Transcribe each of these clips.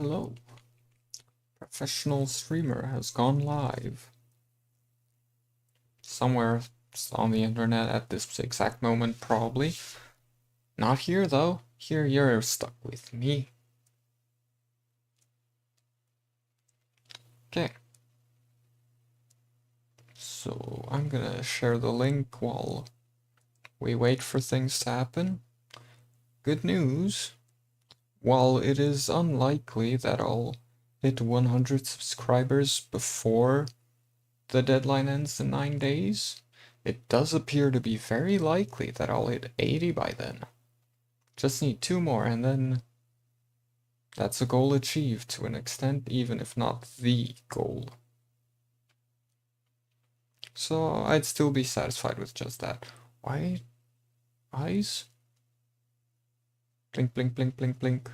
Hello. Professional streamer has gone live. Somewhere on the internet at this exact moment, probably. Not here, though. Here, you're stuck with me. Okay. So, I'm gonna share the link while we wait for things to happen. Good news. While it is unlikely that I'll hit 100 subscribers before the deadline ends in 9 days, it does appear to be very likely that I'll hit 80 by then. Just need 2 more and then that's a goal achieved to an extent, even if not the goal. So I'd still be satisfied with just that. Why? Eyes? Blink, blink, blink, blink, blink.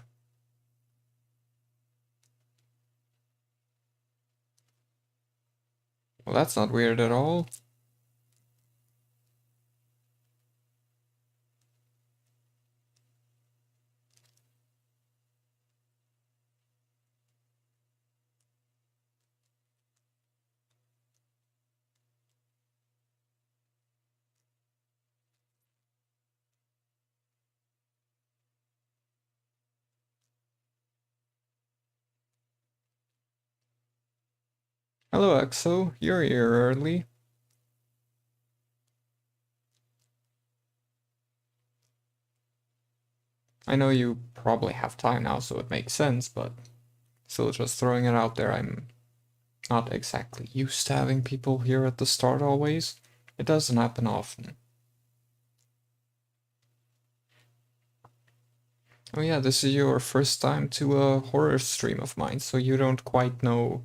Well, that's not weird at all. Hello, Exo. You're here early. I know you probably have time now, so it makes sense, but still just throwing it out there, I'm not exactly used to having people here at the start always. It doesn't happen often. Oh yeah, this is your first time to a horror stream of mine, so you don't quite know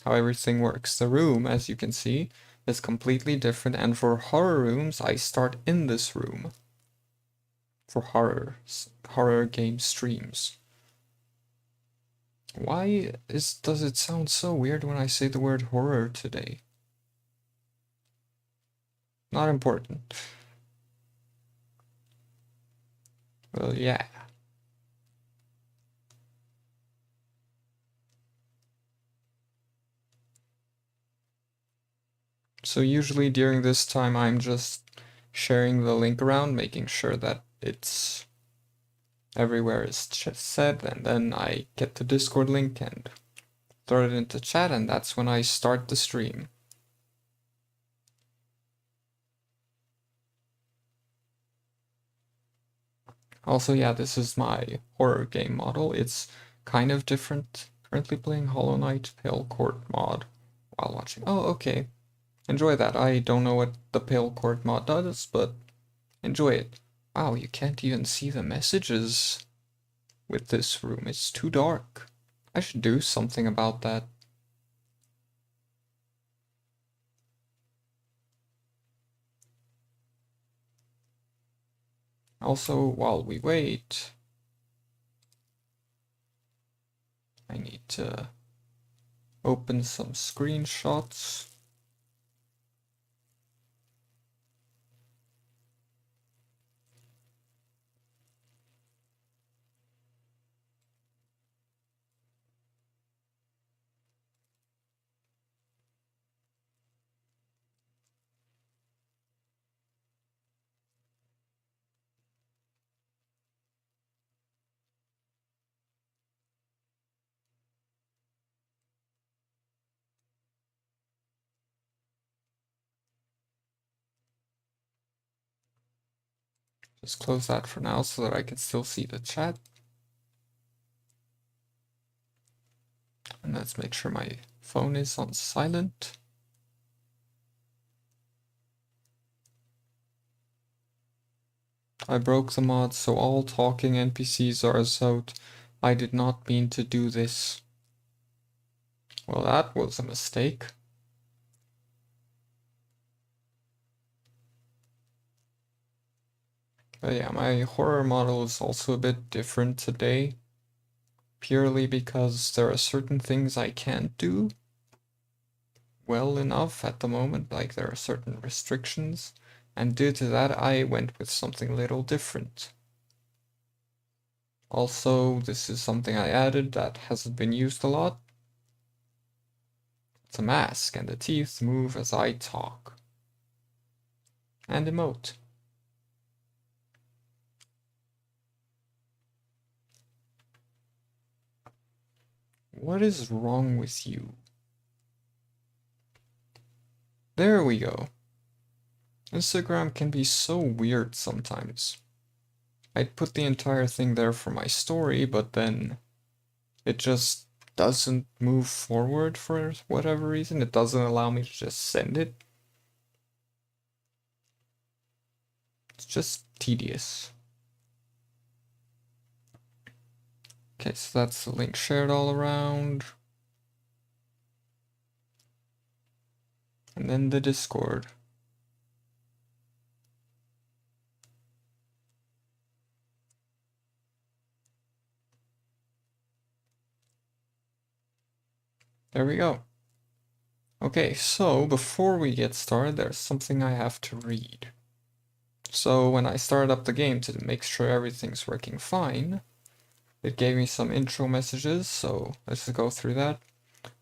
how everything works. The room, as you can see, is completely different, and for horror rooms, I start in this room. For horror game streams. Why does it sound so weird when I say the word horror today? Not important. Well, yeah. So usually during this time I'm just sharing the link around, making sure that it's everywhere is set, and then I get the Discord link and throw it into chat, and that's when I start the stream. Also, yeah, this is my horror game model. It's kind of different. Currently playing Hollow Knight Pale Court mod while watching. Oh, okay. Enjoy that. I don't know what the Pale Court mod does, but enjoy it. Wow, you can't even see the messages with this room. It's too dark. I should do something about that. Also, while we wait, I need to open some screenshots. Just close that for now so that I can still see the chat. And let's make sure my phone is on silent. I broke the mod, so all talking NPCs are out. I did not mean to do this. Well, that was a mistake. But yeah, my horror model is also a bit different today. Purely because there are certain things I can't do well enough at the moment, like there are certain restrictions, and due to that I went with something a little different. Also, this is something I added that hasn't been used a lot. It's a mask, and the teeth move as I talk. And emote. What is wrong with you? There we go. Instagram can be so weird sometimes. I'd put the entire thing there for my story, but then it just doesn't move forward for whatever reason. It doesn't allow me to just send it. It's just tedious. Okay, so that's the link shared all around. And then the Discord. There we go. Okay, so before we get started, there's something I have to read. So when I started up the game to make sure everything's working fine, it gave me some intro messages, so let's go through that.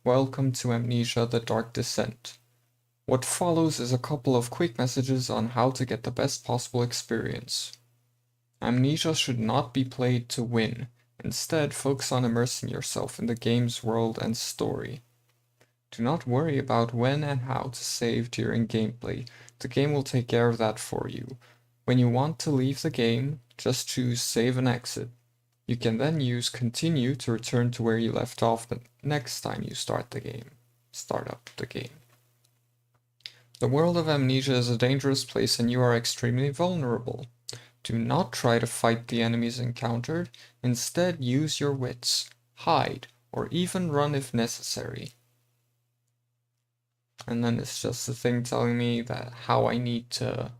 Welcome to Amnesia: The Dark Descent. What follows is a couple of quick messages on how to get the best possible experience. Amnesia should not be played to win. Instead, focus on immersing yourself in the game's world and story. Do not worry about when and how to save during gameplay. The game will take care of that for you. When you want to leave the game, just choose Save and Exit. You can then use Continue to return to where you left off the next time you start up the game. The world of Amnesia is a dangerous place and you are extremely vulnerable. Do not try to fight the enemies encountered. Instead, use your wits, hide, or even run if necessary. And then it's just a thing telling me that how I need to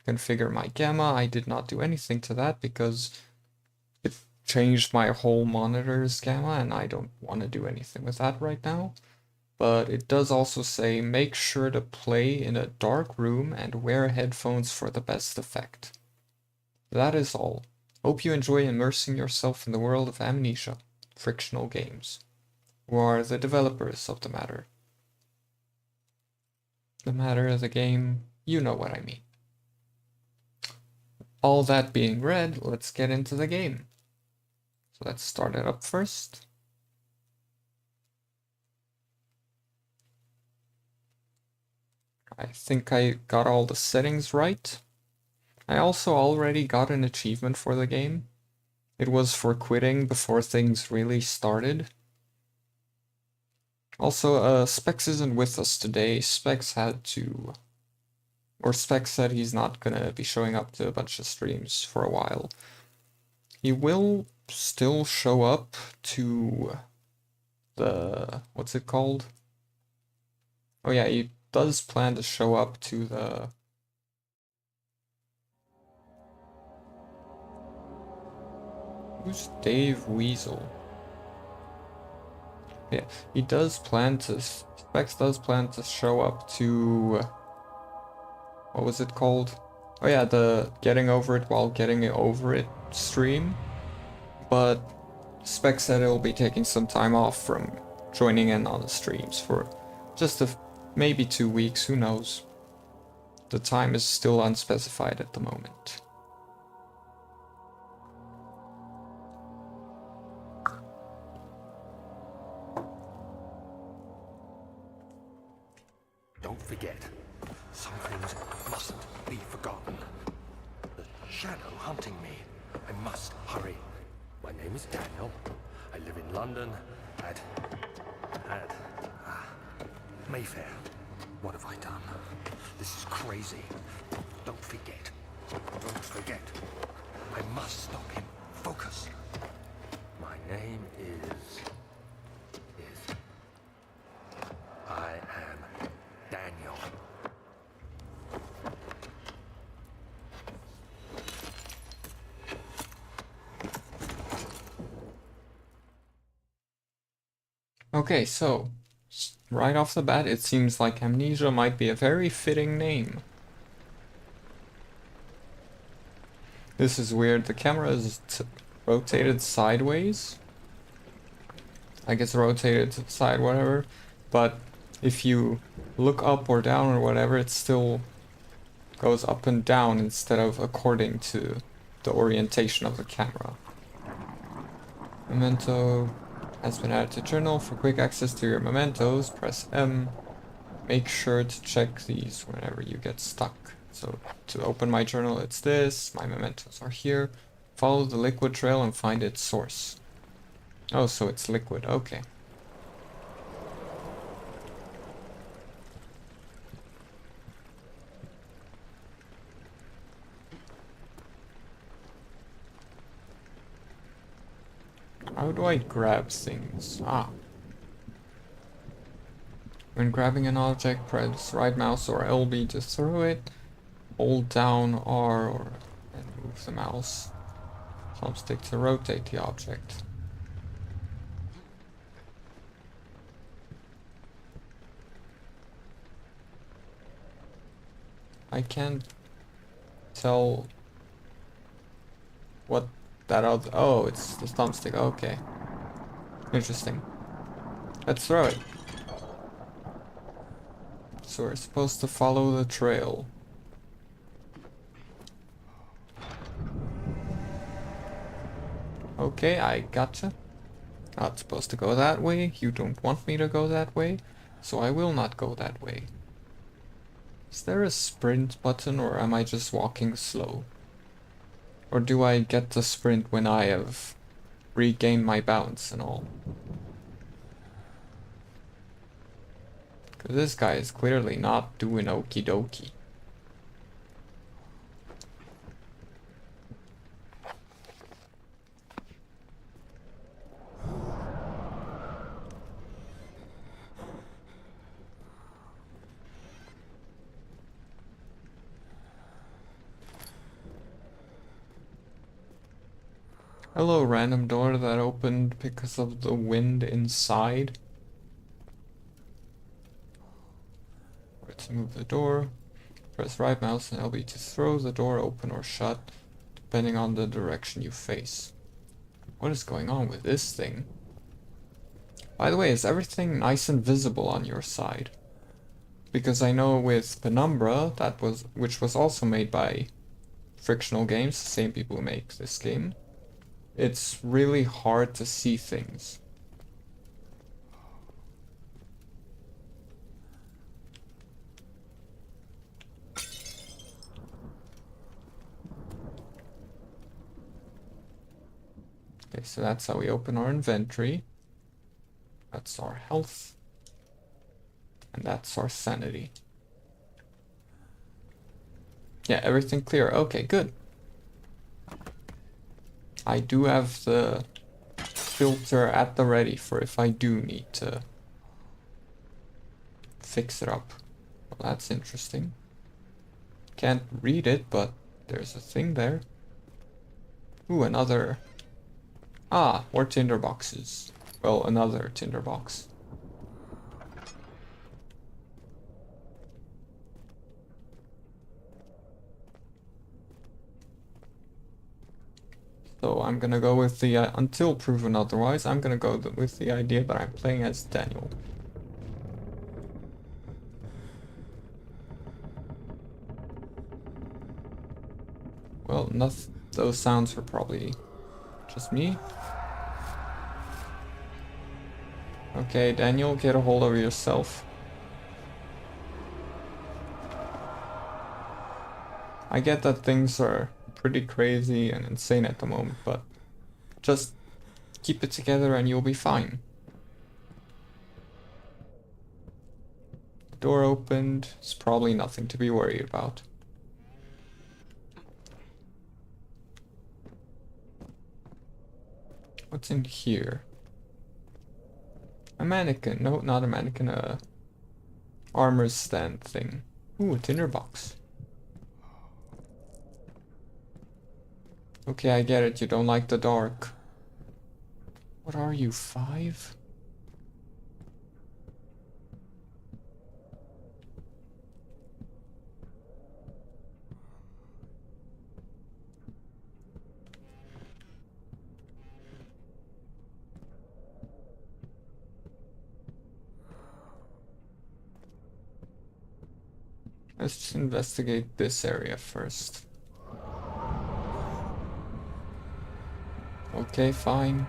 configure my gamma. I did not do anything to that because it changed my whole monitor's gamma and I don't want to do anything with that right now. But it does also say make sure to play in a dark room and wear headphones for the best effect. That is all. Hope you enjoy immersing yourself in the world of Amnesia, Frictional Games, who are the developers of the matter. The matter of the game, you know what I mean. All that being read, let's get into the game. So let's start it up first. I think I got all the settings right. I also already got an achievement for the game. It was for quitting before things really started. Also, Specs isn't with us today. Specs said he's not gonna be showing up to a bunch of streams for a while. He will still show up to the, what's it called? Oh yeah, he does plan to show up to the Who's Dave Weasel? Yeah, Specs does plan to show up to, what was it called? Oh yeah, the Getting Over It While Getting Over It stream. But Specs said it'll be taking some time off from joining in on the streams for just maybe 2 weeks, who knows. The time is still unspecified at the moment. Don't forget, some things mustn't be forgotten. The shadow hunting me. I must hurry. My name is Daniel. I live in London at Mayfair. What have I done? This is crazy. Don't forget. Don't forget. I must stop him. Focus. My name is I am Daniel. Okay, so right off the bat, it seems like Amnesia might be a very fitting name. This is weird. The camera is rotated sideways. I guess rotated to the side, whatever. But if you look up or down or whatever, it still goes up and down instead of according to the orientation of the camera. Memento has been added to journal. For quick access to your mementos, press M. Make sure to check these whenever you get stuck. So to open my journal, it's this. My mementos are here. Follow the liquid trail and find its source. Oh, so it's liquid. Okay. How do I grab things? Ah. When grabbing an object, press right mouse or LB to throw it. Hold down R or and move the mouse. Thumbstick to rotate the object. I can't tell what that other... Oh, it's the thumbstick. Okay. Interesting. Let's throw it. So we're supposed to follow the trail. Okay, I gotcha. Not supposed to go that way. You don't want me to go that way, so I will not go that way. Is there a sprint button, or am I just walking slow? Or do I get the sprint when I have regained my balance and all? Because this guy is clearly not doing okie dokie. Hello, random door that opened because of the wind inside. Let's move the door. Press right mouse and LB to throw the door open or shut, depending on the direction you face. What is going on with this thing? By the way, is everything nice and visible on your side? Because I know with Penumbra, which was also made by Frictional Games, the same people who make this game, it's really hard to see things. Okay, so that's how we open our inventory. That's our health. And that's our sanity. Yeah, everything clear. Okay, good. I do have the filter at the ready for if I do need to fix it up. Well, that's interesting. Can't read it, but there's a thing there. Ooh, another... Ah, more tinder boxes. Well, another tinder box. So I'm gonna go with the, until proven otherwise, I'm gonna go with the idea that I'm playing as Daniel. Well, those sounds were probably just me. Okay, Daniel, get a hold of yourself. I get that things are pretty crazy and insane at the moment, but just keep it together and you'll be fine. The door opened. It's probably nothing to be worried about. What's in here? A mannequin. No, not a mannequin. A armor stand thing. Ooh, a tinder box. Okay, I get it. You don't like the dark. What are you, 5? Let's investigate this area first. Okay, fine.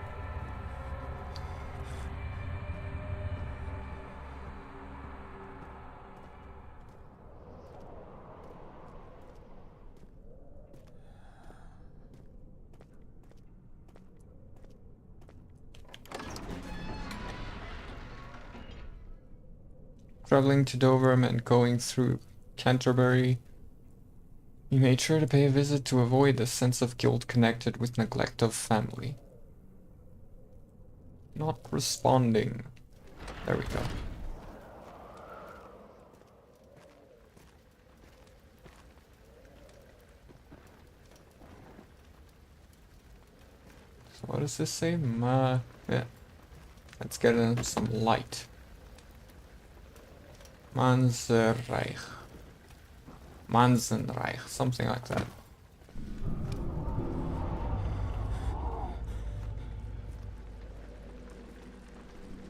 Traveling to Dover and going through Canterbury, he made sure to pay a visit to avoid the sense of guilt connected with neglect of family. Not responding. There we go. So what does this say? Yeah. Let's get in some light. Manzenreich. Manzenreich, something like that.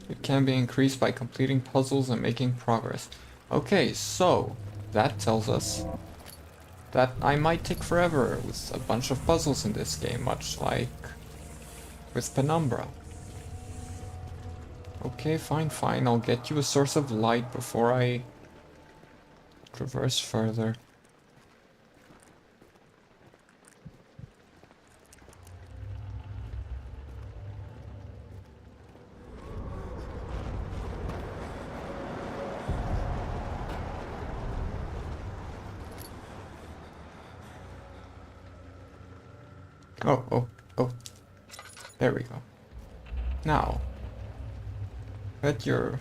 It can be increased by completing puzzles and making progress. Okay, so that tells us that I might take forever with a bunch of puzzles in this game, much like with Penumbra. Okay, fine, fine. I'll get you a source of light before I traverse further. Oh. There we go. Now, let your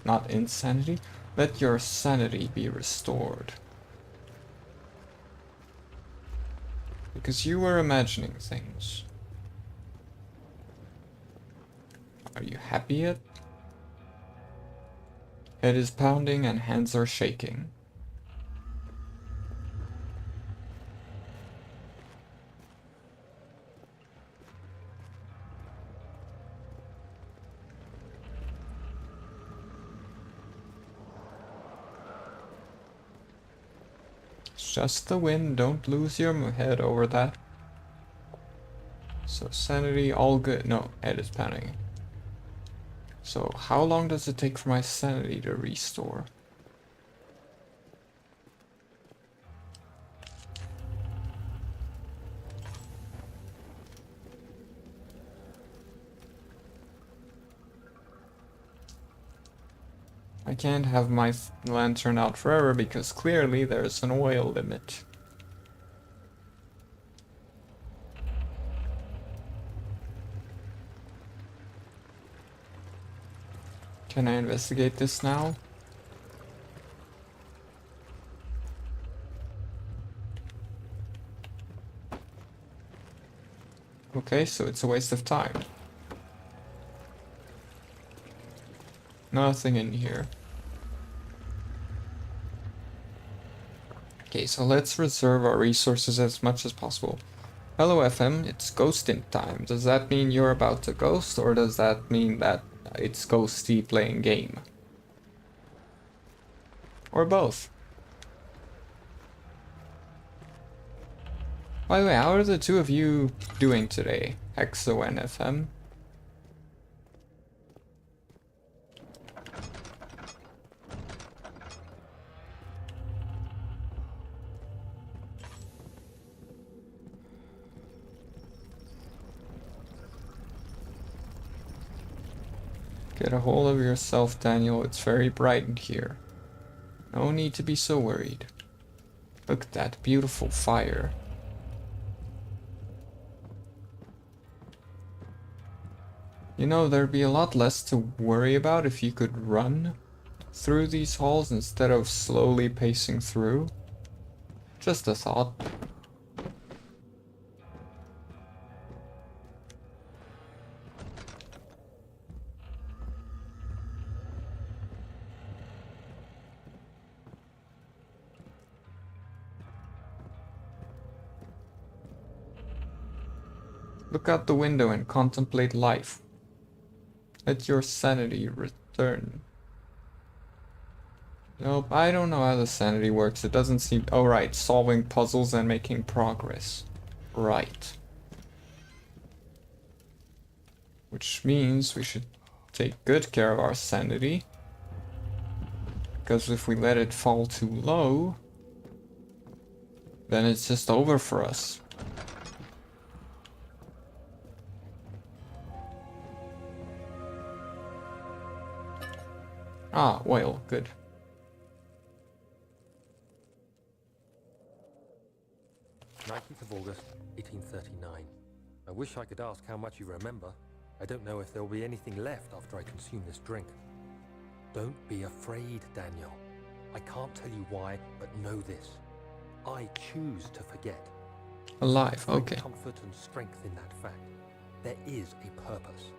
not insanity, let your sanity be restored. Because you were imagining things. Are you happy yet? Head is pounding and hands are shaking. It's just the wind, don't lose your head over that. So sanity, all good. No, head is pounding. So how long does it take for my sanity to restore? I can't have my lantern out forever because clearly there's an oil limit. Can I investigate this now? Okay, so it's a waste of time. Nothing in here. Okay, so let's reserve our resources as much as possible. Hello FM, it's ghosting time. Does that mean you're about to ghost, or does that mean that it's Ghosty playing game? Or both? By the way, how are the two of you doing today, Hexo and FM? Get a hold of yourself, Daniel. It's very bright in here. No need to be so worried. Look at that beautiful fire. You know, there'd be a lot less to worry about if you could run through these halls instead of slowly pacing through. Just a thought. Look out the window and contemplate life. Let your sanity return. Nope, I don't know how the sanity works. It doesn't seem... Oh, right. Solving puzzles and making progress. Right. Which means we should take good care of our sanity. Because if we let it fall too low, then it's just over for us. Ah, oil. Good. 19th of August, 1839. I wish I could ask how much you remember. I don't know if there will be anything left after I consume this drink. Don't be afraid, Daniel. I can't tell you why, but know this. I choose to forget. Alive, Find okay. comfort and strength in that fact. There is a purpose.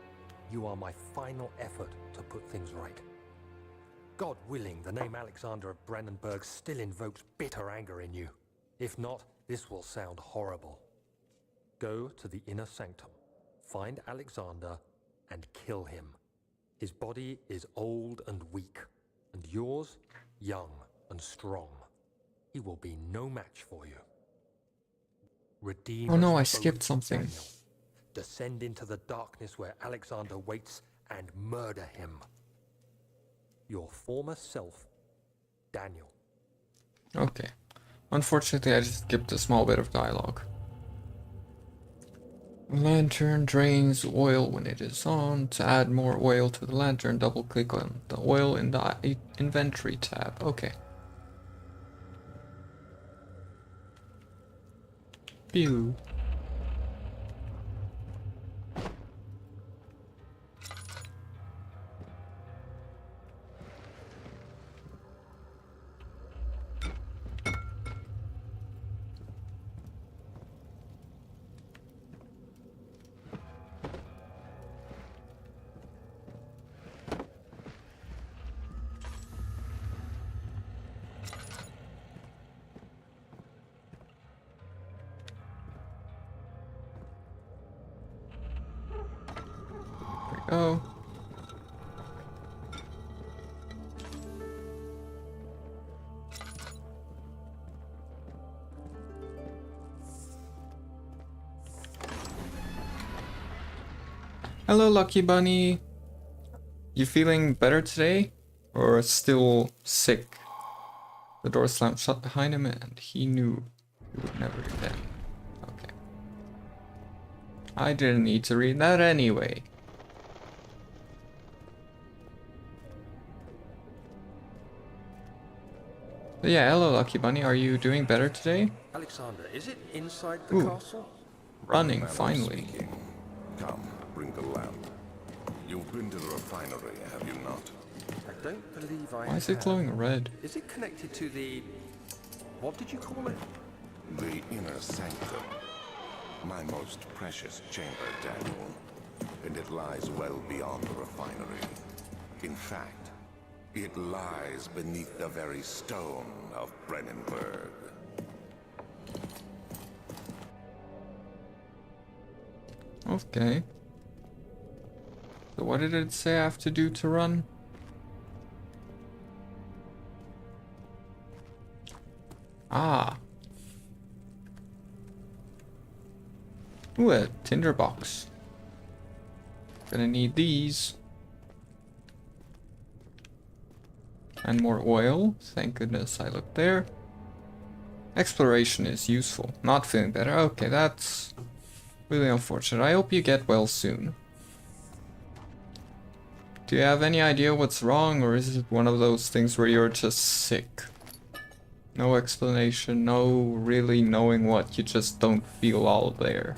You are my final effort to put things right. God willing, the name Alexander of Brandenburg still invokes bitter anger in you. If not, this will sound horrible. Go to the inner sanctum, find Alexander, and kill him. His body is old and weak, and yours, young and strong. He will be no match for you. Redeem Oh no, I us skipped both, something. Daniel. Descend into the darkness where Alexander waits and murder him. Your former self, Daniel. Okay. Unfortunately, I just skipped a small bit of dialogue. Lantern drains oil when it is on. To add more oil to the lantern, double click on the oil in the inventory tab. Okay. Pew. There we go. Hello, Lucky Bunny. You feeling better today? Or still sick? The door slammed shut behind him and he knew he would never again. Okay. I didn't need to read that anyway. But yeah, hello Lucky Bunny, are you doing better today? Alexander, is it inside the Ooh. castle? Running, Man of finally. speaking. Come, bring the lamp. You've been to the refinery, have you not? I don't believe I Why is it have. glowing red? Is it connected to the... what did you call it? The inner sanctum. My most precious chamber, Daniel. And it lies well beyond the refinery. In fact, it lies beneath the very stone of Brennenburg. Okay. So what did it say I have to do to run? Ah. Ooh, a tinderbox. Gonna need these. And more oil. Thank goodness I looked there. Exploration is useful. Not feeling better. Okay, that's really unfortunate. I hope you get well soon. Do you have any idea what's wrong, or is it one of those things where you're just sick? No explanation, no really knowing what, you just don't feel all there.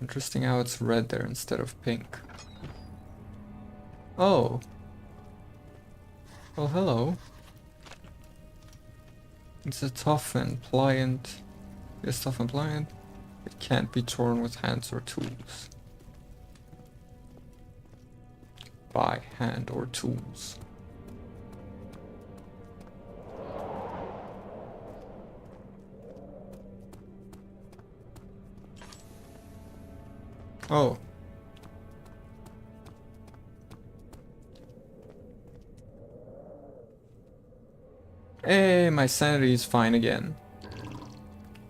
Interesting how it's red there instead of pink. Oh. Well, hello. It's a tough and pliant. It's tough and pliant. It can't be torn with hands or tools. By hand or tools. Oh. Hey, my sanity is fine again.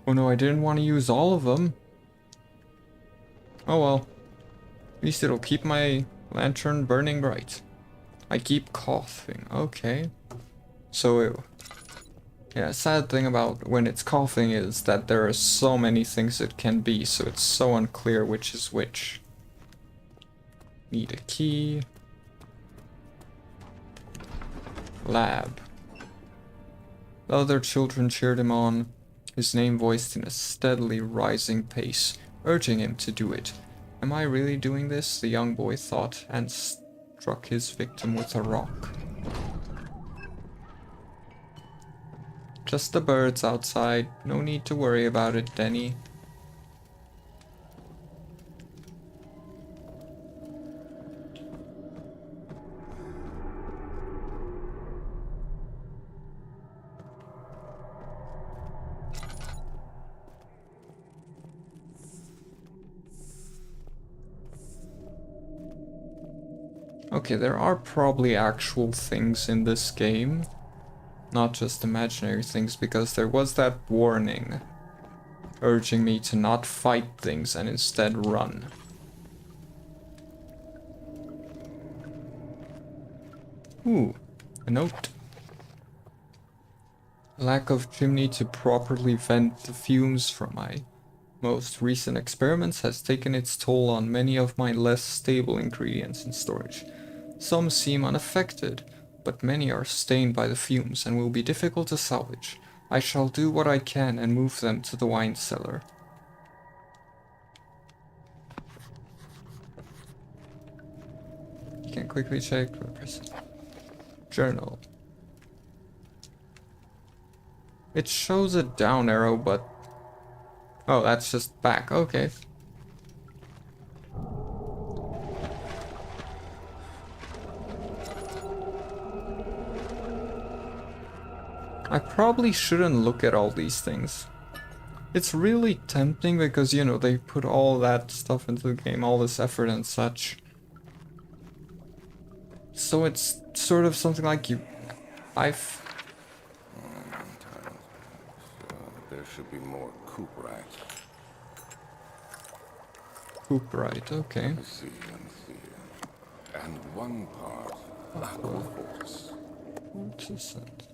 Oh no, I didn't want to use all of them. Oh well. At least it'll keep my lantern burning bright. I keep coughing. Okay. So, yeah, sad thing about when it's coughing is that there are so many things it can be, so it's so unclear which is which. Need a key. Lab. The other children cheered him on, his name voiced in a steadily rising pace, urging him to do it. Am I really doing this? The young boy thought, and struck his victim with a rock. Just the birds outside. No need to worry about it, Denny. Okay, there are probably actual things in this game, not just imaginary things, because there was that warning urging me to not fight things and instead run. Ooh, a note. Lack of chimney to properly vent the fumes from my most recent experiments has taken its toll on many of my less stable ingredients in storage. Some seem unaffected, but many are stained by the fumes and will be difficult to salvage. I shall do what I can and move them to the wine cellar. You can quickly check. Journal. It shows a down arrow, but... Oh, that's just back. Okay. I probably shouldn't look at all these things. It's really tempting because, you know, they put all that stuff into the game, all this effort and such. So it's sort of something like There should be more cooperite. Cooperite, okay. Let me see. And one part aquaforce. What is that?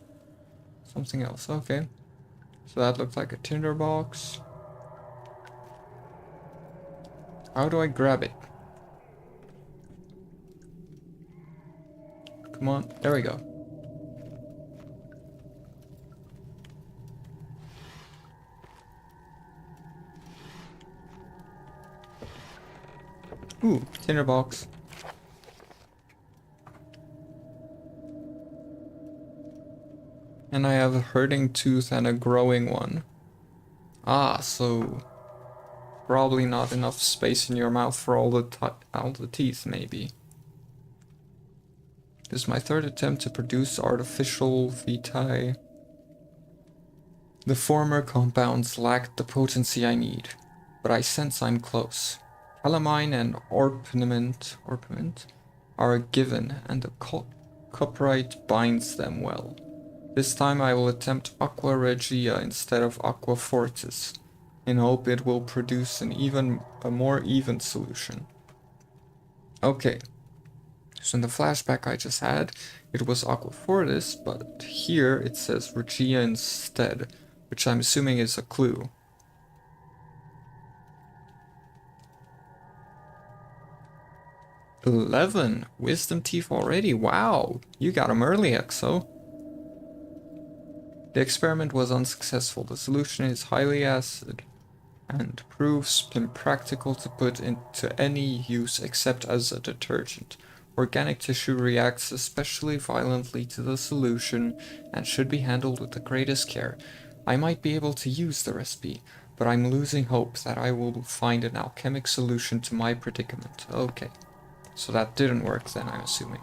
Something else, okay. So that looked like a tinderbox. How do I grab it? Come on, there we go. Ooh, tinderbox. And I have a hurting tooth and a growing one. Ah, so probably not enough space in your mouth for all the teeth, maybe. This is my third attempt to produce artificial vitae. The former compounds lacked the potency I need, but I sense I'm close. Calamine and orpiment are a given, and the cuprite binds them well. This time I will attempt Aqua Regia instead of Aqua Fortis, in hope it will produce a more even solution. Okay, so in the flashback I just had, it was Aqua Fortis, but here it says Regia instead, which I'm assuming is a clue. $11 wisdom teeth already. Wow, you got them early, Exo. The experiment was unsuccessful. The solution is highly acid and proves impractical to put into any use except as a detergent. Organic tissue reacts especially violently to the solution and should be handled with the greatest care. I might be able to use the recipe, but I'm losing hope that I will find an alchemic solution to my predicament. Okay, so that didn't work then, I'm assuming.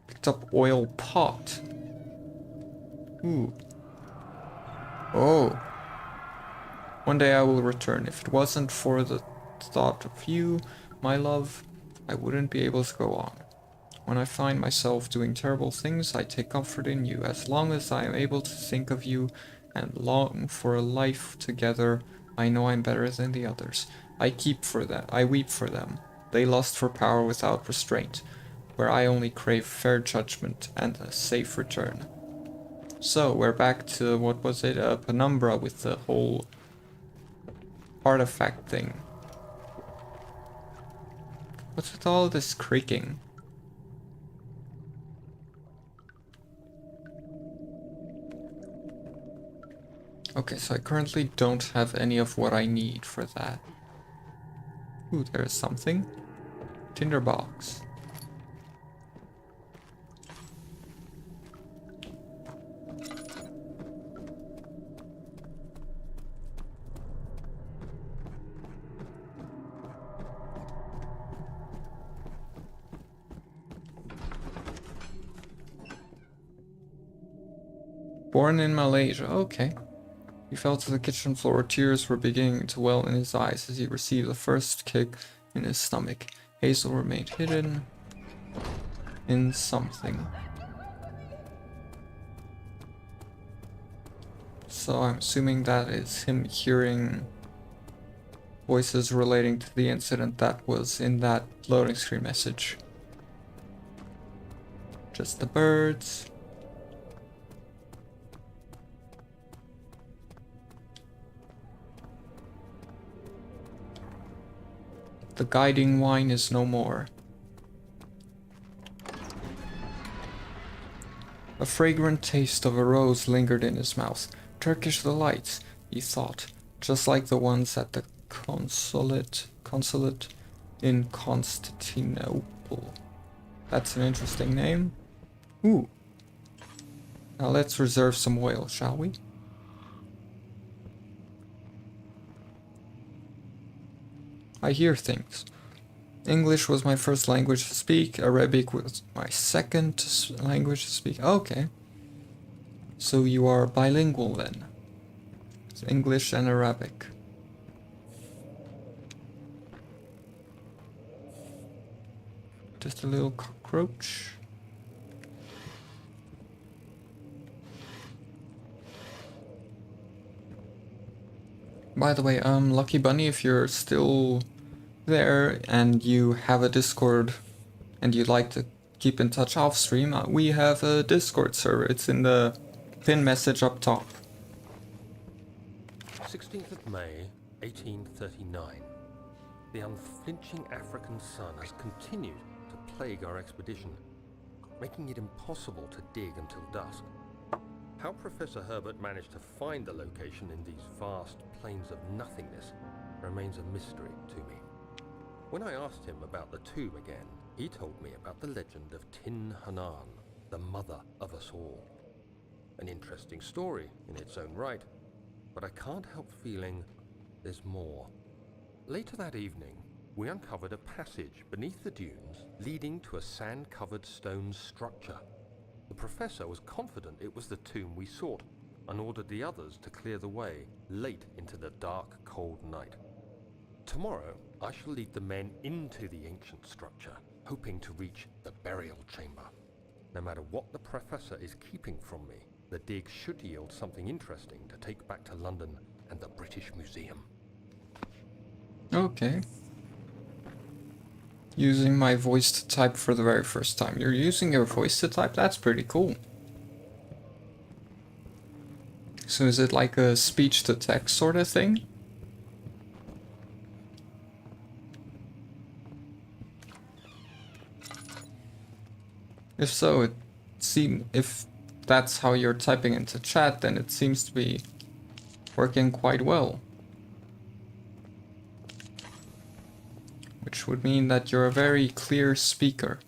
Picked up oil pot. Ooh. Oh. One day I will return. If it wasn't for the thought of you, my love, I wouldn't be able to go on. When I find myself doing terrible things, I take comfort in you. As long as I am able to think of you and long for a life together, I know I'm better than the others. I weep for them. They lust for power without restraint, where I only crave fair judgment and a safe return. So, we're back to, what was it, Penumbra with the whole artifact thing. What's with all this creaking? Okay, so I currently don't have any of what I need for that. Ooh, there's something. Tinderbox. Born in Malaysia, okay. He fell to the kitchen floor. Tears were beginning to well in his eyes as he received the first kick in his stomach. Hazel remained hidden in something. So I'm assuming that is him hearing voices relating to the incident that was in that loading screen message. Just the birds. The guiding wine is no more. A fragrant taste of a rose lingered in his mouth. Turkish delights, he thought, just like the ones at the consulate in Constantinople. That's an interesting name. Ooh. Now let's reserve some oil, shall we? I hear things. English was my first language to speak. Arabic was my second language to speak. Okay. So you are bilingual then. It's English and Arabic. Just a little cockroach. By the way, Lucky Bunny, if you're still there and you have a Discord and you'd like to keep in touch off stream, we have a Discord server. It's in the pin message up top. 16th of May, 1839. The unflinching African sun has continued to plague our expedition, making it impossible to dig until dusk. How Professor Herbert managed to find the location in these vast plains of nothingness remains a mystery to me. When I asked him about the tomb again, he told me about the legend of Tin Hanan, the mother of us all. An interesting story in its own right, but I can't help feeling there's more. Later that evening, we uncovered a passage beneath the dunes leading to a sand-covered stone structure. The professor was confident it was the tomb we sought and ordered the others to clear the way late into the dark, cold night. Tomorrow, I shall lead the men into the ancient structure, hoping to reach the burial chamber. No matter what the professor is keeping from me, the dig should yield something interesting to take back to London and the British Museum. Okay. Using my voice to type for the very first time. You're using your voice to type? That's pretty cool. So is it like a speech to text sort of thing? If so, if that's how you're typing into chat, then it seems to be working quite well. Which would mean that you're a very clear speaker.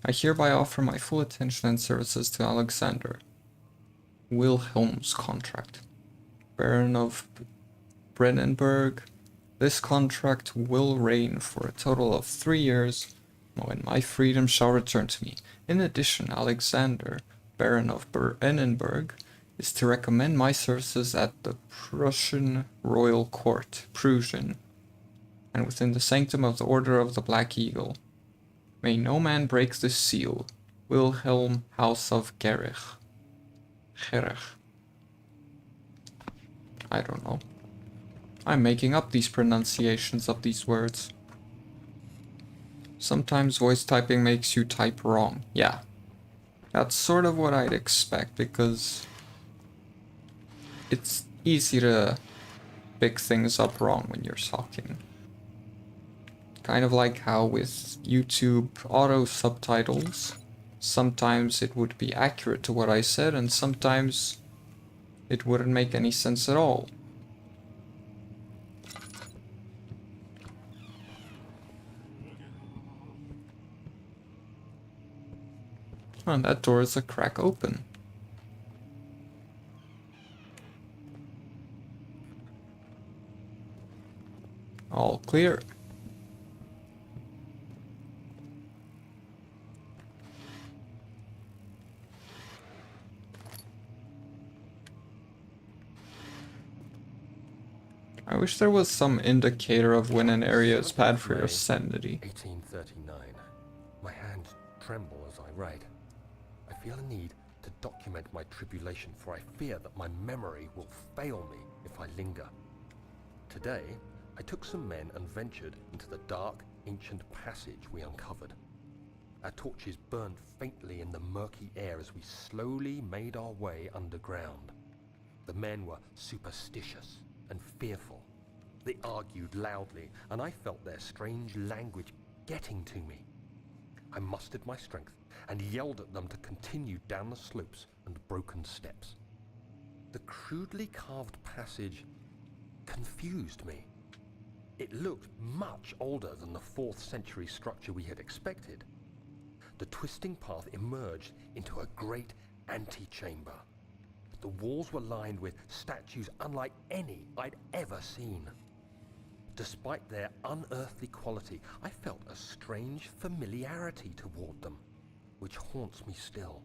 I hereby offer my full attention and services to Alexander Wilhelm's contract, Baron of Brennenburg. This contract will reign for a total of 3 years, when my freedom shall return to me. In addition, Alexander, Baron of Brennenburg, is to recommend my services at the Prussian Royal Court. Prussian. and within the sanctum of the Order of the Black Eagle. May no man break this seal. Wilhelm, House of Gerich. Gerich. I don't know. I'm making up these pronunciations of these words. Sometimes voice typing makes you type wrong. Yeah. That's sort of what I'd expect, because it's easy to pick things up wrong when you're talking. Kind of like how with YouTube auto subtitles, sometimes it would be accurate to what I said, and sometimes it wouldn't make any sense at all. And that door is a crack open. All clear. I wish there was some indicator of when an area is bad for your sanity. 1839. My hands tremble as I write. I feel a need to document my tribulation, for I fear that my memory will fail me if I linger. Today, I took some men and ventured into the dark, ancient passage we uncovered. Our torches burned faintly in the murky air as we slowly made our way underground. The men were superstitious and fearful. They argued loudly, and I felt their strange language getting to me. I mustered my strength and yelled at them to continue down the slopes and broken steps. The crudely carved passage confused me. It looked much older than the 4th century structure we had expected. The twisting path emerged into a great antechamber. The walls were lined with statues unlike any I'd ever seen. Despite their unearthly quality, I felt a strange familiarity toward them, which haunts me still.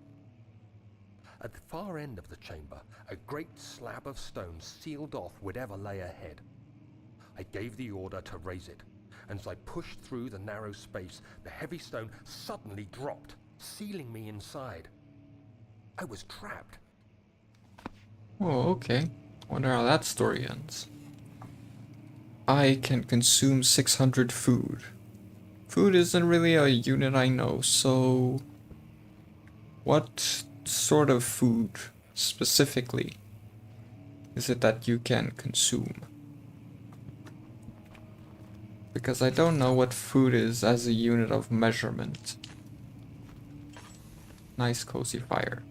At the far end of the chamber, a great slab of stone sealed off whatever lay ahead. I gave the order to raise it, and as I pushed through the narrow space, the heavy stone suddenly dropped, sealing me inside. I was trapped. Oh, okay. Wonder how that story ends. I can consume 600 food. Food isn't really a unit I know, so... what sort of food, specifically, is it that you can consume? Because I don't know what food is as a unit of measurement. Nice cozy fire.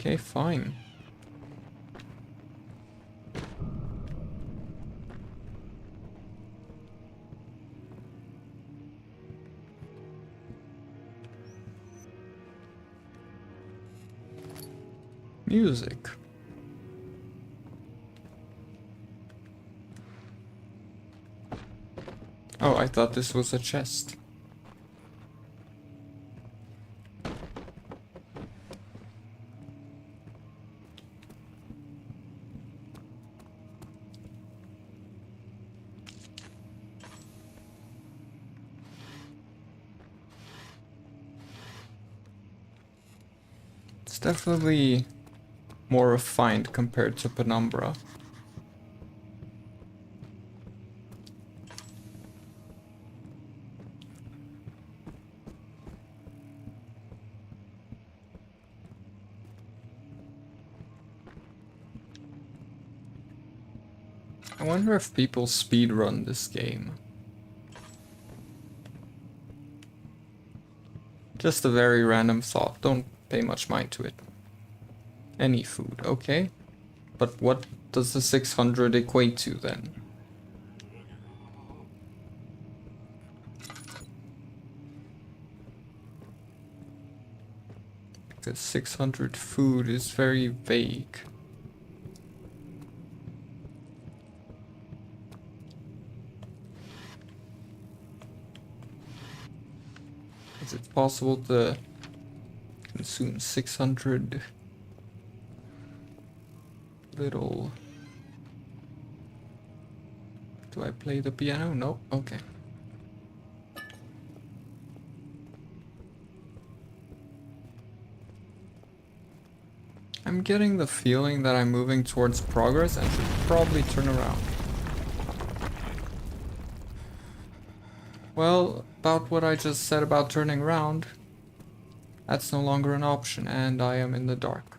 Okay, fine. Music. Oh, I thought this was a chest. It's definitely more refined compared to Penumbra. I wonder if people speedrun this game. Just a very random thought, don't pay much mind to it. Any food, okay. But what does the 600 equate to then? Because 600 food is very vague. Is it possible to consume 600 little... Do I play the piano? No? Okay. I'm getting the feeling that I'm moving towards progress and should probably turn around. Well, about what I just said about turning around, that's no longer an option and I am in the dark.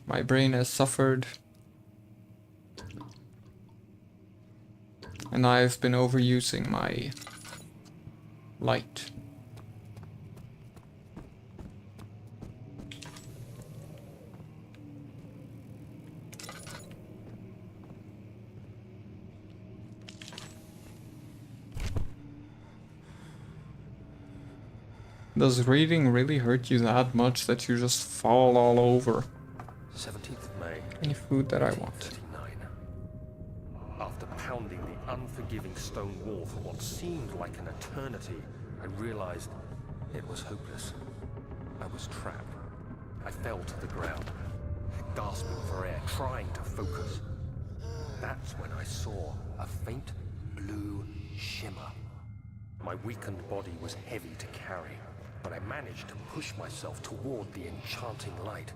My brain has suffered and I've been overusing my light. Does reading really hurt you that much that you just fall all over 17th of May. any food that I want? 39. After pounding the unforgiving stone wall for what seemed like an eternity, I realized it was hopeless. I was trapped. I fell to the ground, gasping for air, trying to focus. That's when I saw a faint blue shimmer. My weakened body was heavy to carry, but I managed to push myself toward the enchanting light.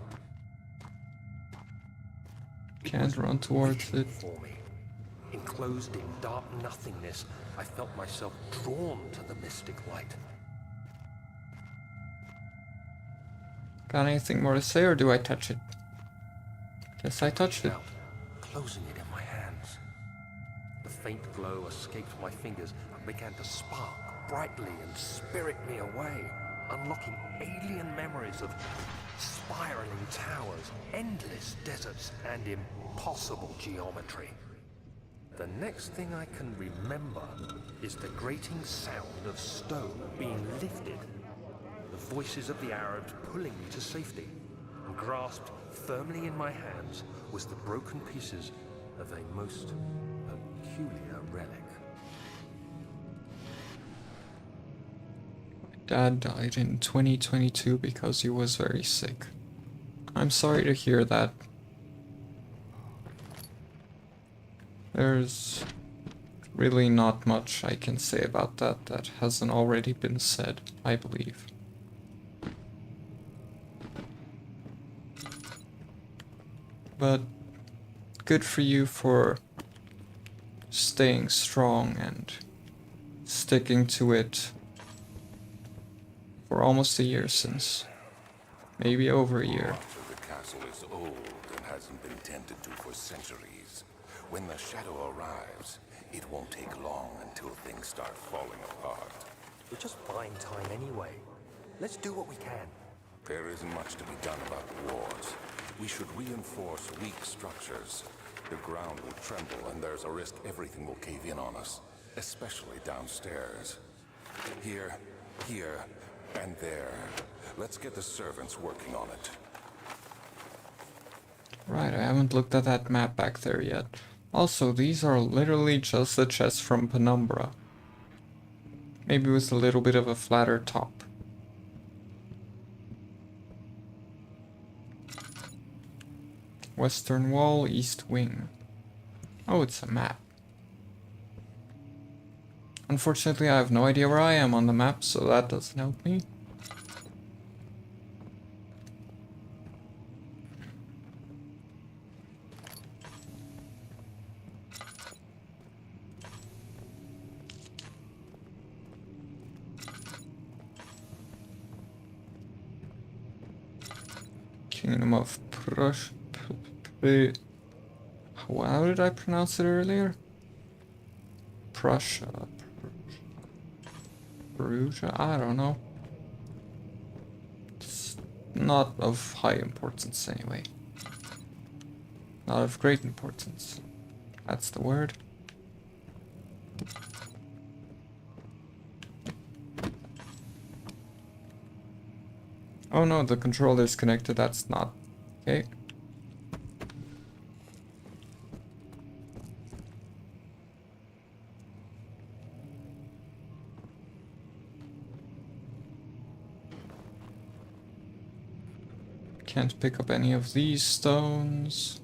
Can't run towards it. For me. Enclosed in dark nothingness, I felt myself drawn to the mystic light. Got anything more to say or do I touch it? Guess I touched it. Out, closing it in my hands. The faint glow escaped my fingers and began to spark brightly and spirit me away, unlocking alien memories of spiraling towers, endless deserts, and impossible geometry. The next thing I can remember is the grating sound of stone being lifted, the voices of the Arabs pulling me to safety, and grasped firmly in my hands was the broken pieces of a most peculiar relic. Dad died in 2022 because he was very sick. I'm sorry to hear that. There's really not much I can say about that that hasn't already been said, I believe. But good for you for staying strong and sticking to it for almost a year since. Maybe over a year. The castle is old and hasn't been tended to for centuries. When the shadow arrives, it won't take long until things start falling apart. We're just buying time anyway. Let's do what we can. There isn't much to be done about the walls. We should reinforce weak structures. The ground will tremble and there's a risk everything will cave in on us, especially downstairs. Here, and there. Let's get the servants working on it. Right, I haven't looked at that map back there yet. Also, these are literally just the chests from Penumbra. Maybe with a little bit of a flatter top. Western wall, east wing. Oh, it's a map. Unfortunately, I have no idea where I am on the map, so that doesn't help me. Kingdom of Prussia. How did I pronounce it earlier? Prussia. Perugia? I don't know. It's not of high importance anyway. Not of great importance. That's the word. Oh no, the controller's connected, that's not... Okay. Can't pick up any of these stones.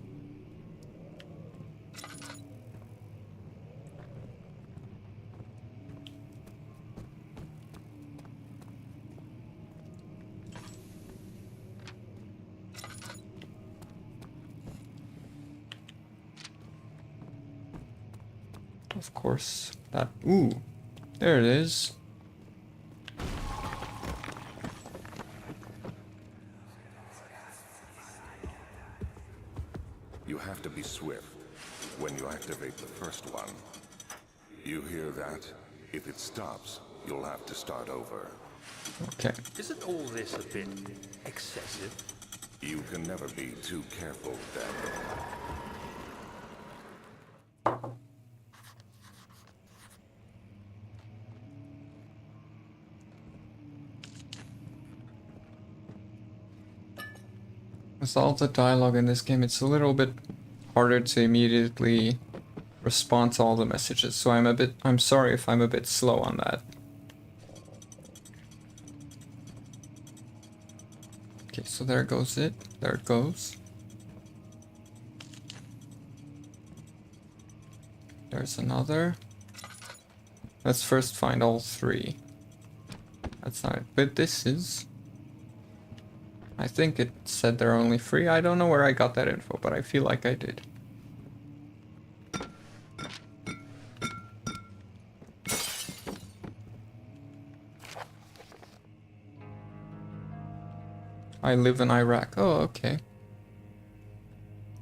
Of course, that... Ooh, there it is. You have to be swift when you activate the first one. You hear that? If it stops, you'll have to start over. Okay. Isn't all this a bit excessive? You can never be too careful, Daniel. With all the dialogue in this game, it's a little bit harder to immediately respond to all the messages, so I'm sorry if I'm a bit slow on that. Okay, so there goes it. There it goes. There's another. Let's first find all three. That's not it. But this is... I think it said there are only 3. I don't know where I got that info, but I feel like I did. I live in Iraq. Oh, okay.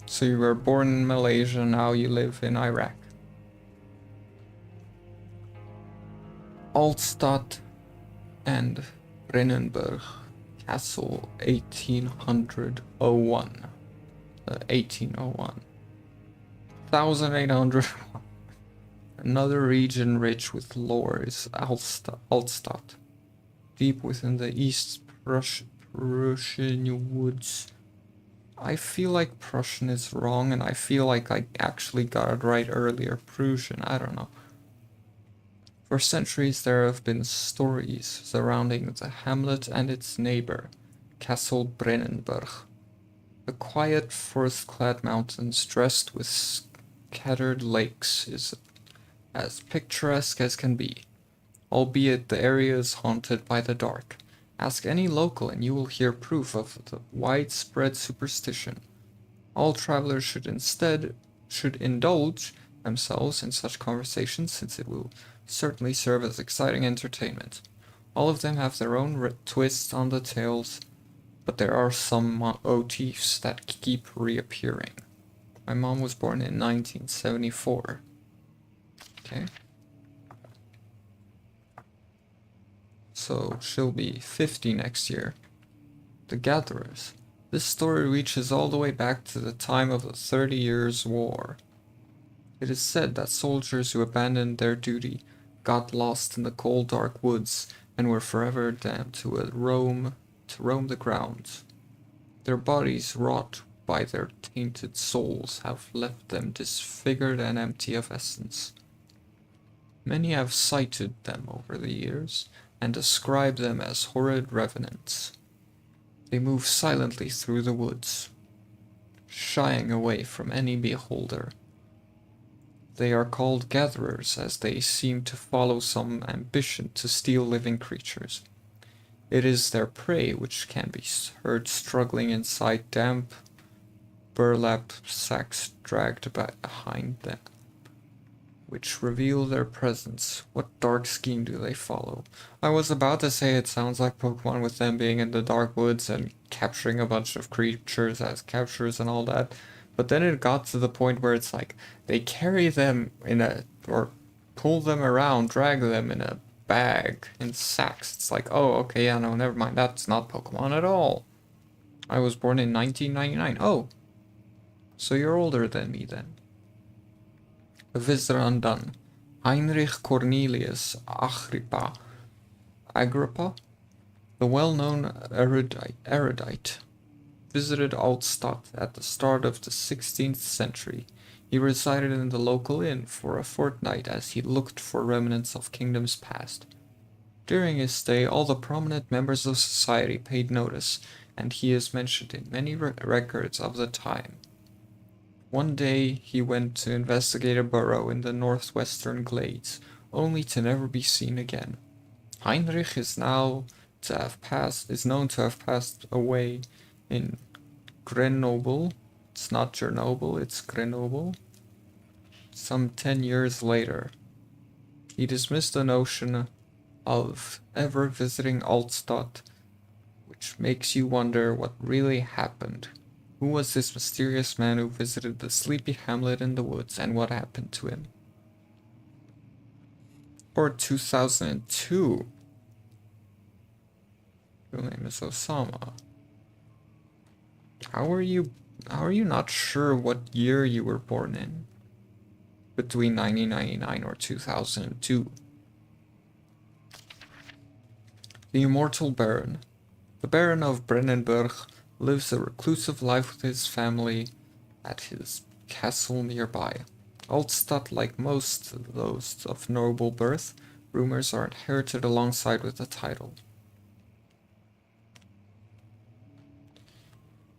So you were born in Malaysia, now you live in Iraq. Altstadt and Brennenburg Castle 1801. 1801. 1800. Another region rich with lore is Altstadt. Deep within the East Prussian woods. I feel like Prussian is wrong, and I feel like I actually got it right earlier. Prussian, I don't know. For centuries there have been stories surrounding the hamlet and its neighbor, Castle Brennenburg. The quiet forest-clad mountains dressed with scattered lakes is as picturesque as can be, albeit the area is haunted by the dark. Ask any local and you will hear proof of the widespread superstition. All travelers should indulge themselves in such conversations, since it will certainly serve as exciting entertainment. All of them have their own twists on the tales, but there are some motifs that keep reappearing. My mom was born in 1974. Okay. So she'll be 50 next year. The Gatherers. This story reaches all the way back to the time of the 30 Years' War. It is said that soldiers who abandoned their duty got lost in the cold dark woods and were forever damned to roam the grounds. Their bodies, wrought by their tainted souls, have left them disfigured and empty of essence. Many have cited them over the years and described them as horrid revenants. They move silently through the woods, shying away from any beholder. They are called gatherers, as they seem to follow some ambition to steal living creatures. It is their prey which can be heard struggling inside damp burlap sacks dragged behind them, which reveal their presence. What dark scheme do they follow? I was about to say it sounds like Pokemon, with them being in the dark woods and capturing a bunch of creatures as captures and all that. But then it got to the point where it's like, they carry them or pull them around, drag them in a bag, in sacks. It's like, oh, okay, yeah, no, never mind, that's not Pokemon at all. I was born in 1999. Oh, so you're older than me then. A visitor undone. Heinrich Cornelius Agrippa, the well-known erudite, visited Altstadt at the start of the 16th century. He resided in the local inn for a fortnight as he looked for remnants of kingdoms past. During his stay, all the prominent members of society paid notice, and he is mentioned in many records of the time. One day he went to investigate a burrow in the northwestern glades, only to never be seen again. Heinrich is known to have passed away in Grenoble. It's not Chernobyl, it's Grenoble. Some 10 years later. He dismissed the notion of ever visiting Altstadt, which makes you wonder what really happened. Who was this mysterious man who visited the sleepy hamlet in the woods, and what happened to him? Or 2002. Your name is Osama. How are you not sure what year you were born in? Between 1999 or 2002. The Immortal Baron. The Baron of Brennenburg lives a reclusive life with his family at his castle nearby. Altstadt, like most of those of noble birth, rumors are inherited alongside with the title.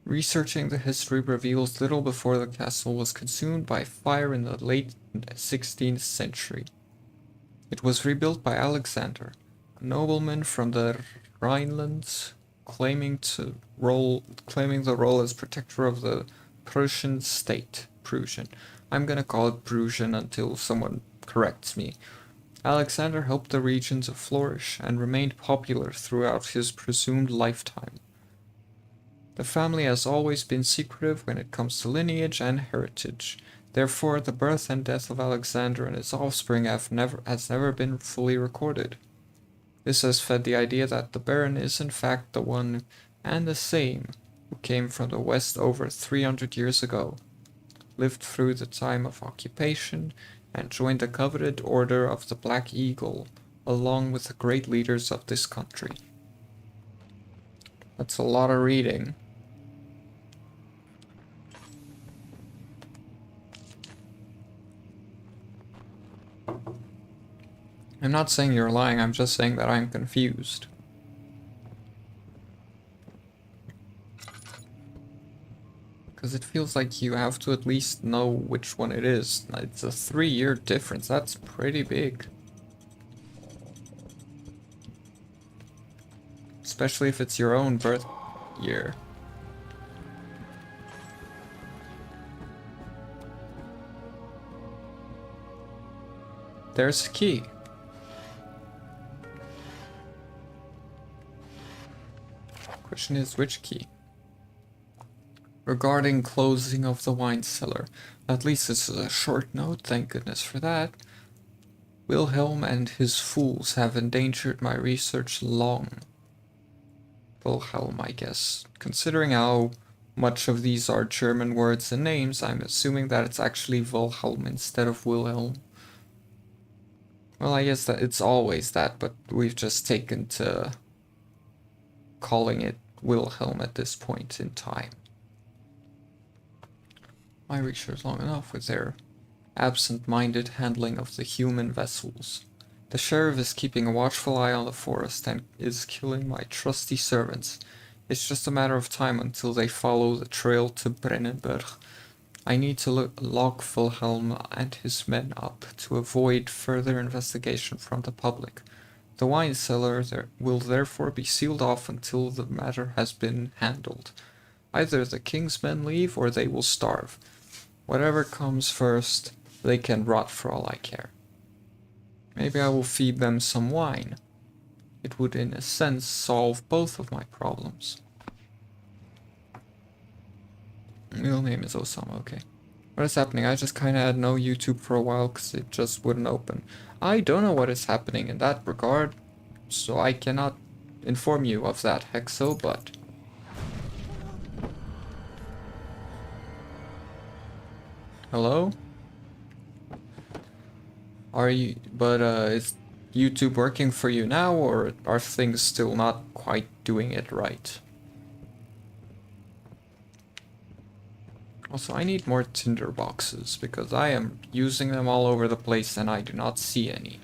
Researching the history reveals little before the castle was consumed by fire in the late 16th century. It was rebuilt by Alexander, a nobleman from the Rhinelands, claiming the role as protector of the Prussian state. Prussian. I'm gonna call it Prussian until someone corrects me. Alexander helped the region to flourish and remained popular throughout his presumed lifetime. The family has always been secretive when it comes to lineage and heritage. Therefore, the birth and death of Alexander and his offspring has never been fully recorded. This has fed the idea that the Baron is in fact the one and the same who came from the west over 300 years ago, lived through the time of occupation, and joined the coveted Order of the Black Eagle, along with the great leaders of this country. That's a lot of reading. I'm not saying you're lying, I'm just saying that I'm confused. Because it feels like you have to at least know which one it is. It's a 3-year difference, that's pretty big. Especially if it's your own birth year. There's a key. Question is, which key? Regarding closing of the wine cellar. At least this is a short note, thank goodness for that. Wilhelm and his fools have endangered my research long. Wilhelm, I guess. Considering how much of these are German words and names, I'm assuming that it's actually Wilhelm instead of Wilhelm. Well, I guess that it's always that, but we've just taken to calling it Wilhelm at this point in time. My research long enough with their absent-minded handling of the human vessels. The sheriff is keeping a watchful eye on the forest and is killing my trusty servants. It's just a matter of time until they follow the trail to Brennenburg. I need to lock Wilhelm and his men up to avoid further investigation from the public. The wine cellar will therefore be sealed off until the matter has been handled. Either the king's men leave or they will starve. Whatever comes first, they can rot for all I care. Maybe I will feed them some wine. It would in a sense solve both of my problems. Real name is Osama, okay. What is happening? I just kinda had no YouTube for a while because it just wouldn't open. I don't know what is happening in that regard, so I cannot inform you of that, Hexo, but... Hello? Is YouTube working for you now, or are things still not quite doing it right? Also, I need more tinder boxes, because I am using them all over the place and I do not see any.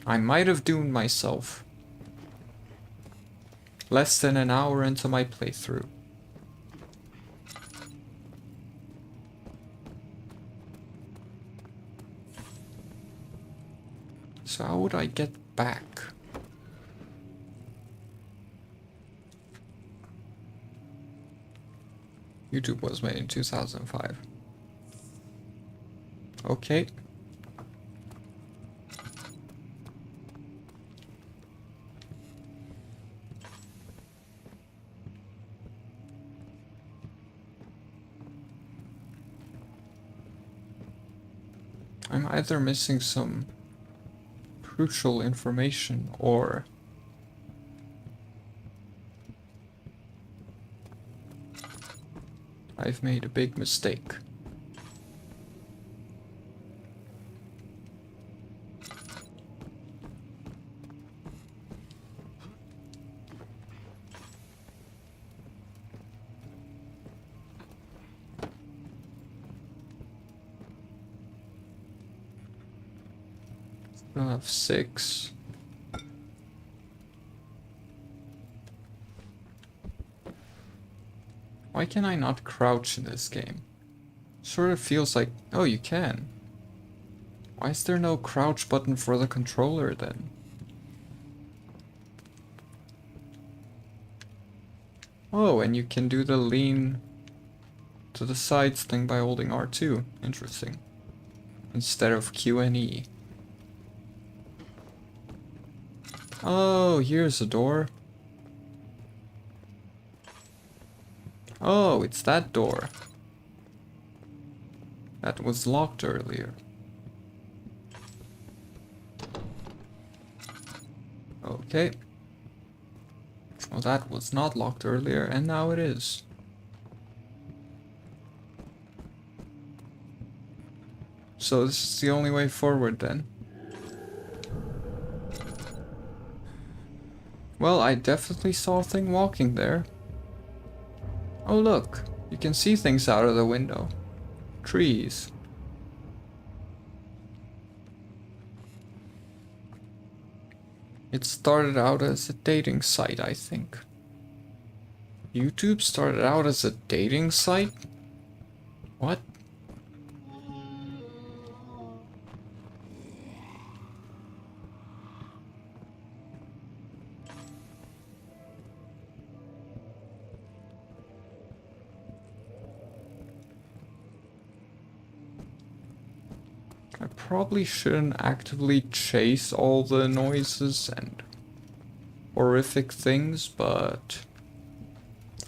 I might have doomed myself less than an hour into my playthrough. So how would I get back? YouTube was made in 2005. Okay. I'm either missing some crucial information or I've made a big mistake. Still have 6. Why can I not crouch in this game? Sort of feels like, oh, you can. Why is there no crouch button for the controller then? Oh, and you can do the lean to the sides thing by holding R2. Interesting. Instead of Q and E. Oh, here's a door. Oh, it's that door. That was locked earlier. Okay. Well, that was not locked earlier, and now it is. So this is the only way forward then. Well, I definitely saw a thing walking there. Oh look, you can see things out of the window. Trees. It started out as a dating site, I think. YouTube started out as a dating site? What? I probably shouldn't actively chase all the noises and horrific things, but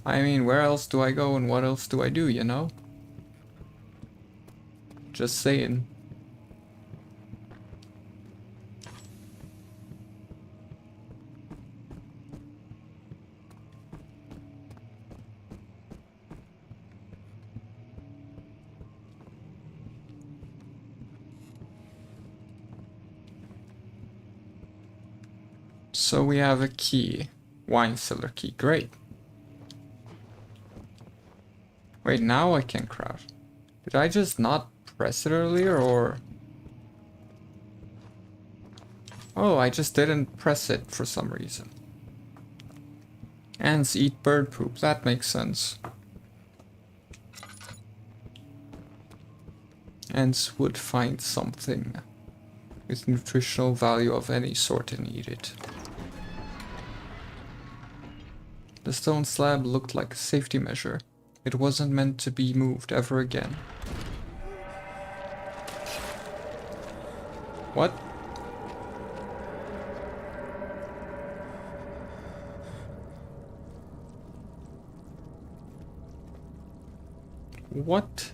I mean, where else do I go and what else do I do, you know? Just saying. So we have a key. Wine cellar key. Great. Wait, now I can crouch. Did I just not press it earlier, or... Oh, I just didn't press it for some reason. Ants eat bird poop. That makes sense. Ants would find something with nutritional value of any sort and eat it. The stone slab looked like a safety measure. It wasn't meant to be moved ever again. What? What?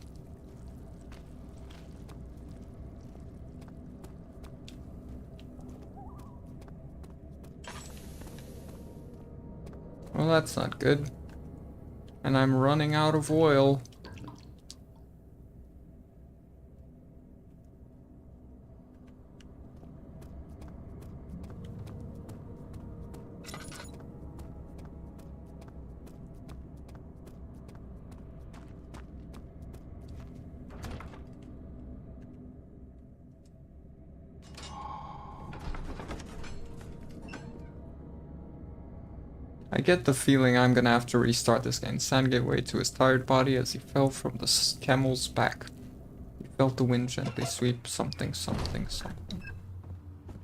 Well, that's not good. And I'm running out of oil. I I get the feeling I'm gonna have to restart this game. Sand gave way to his tired body as he fell from the camel's back. He felt the wind gently sweep something, something, something.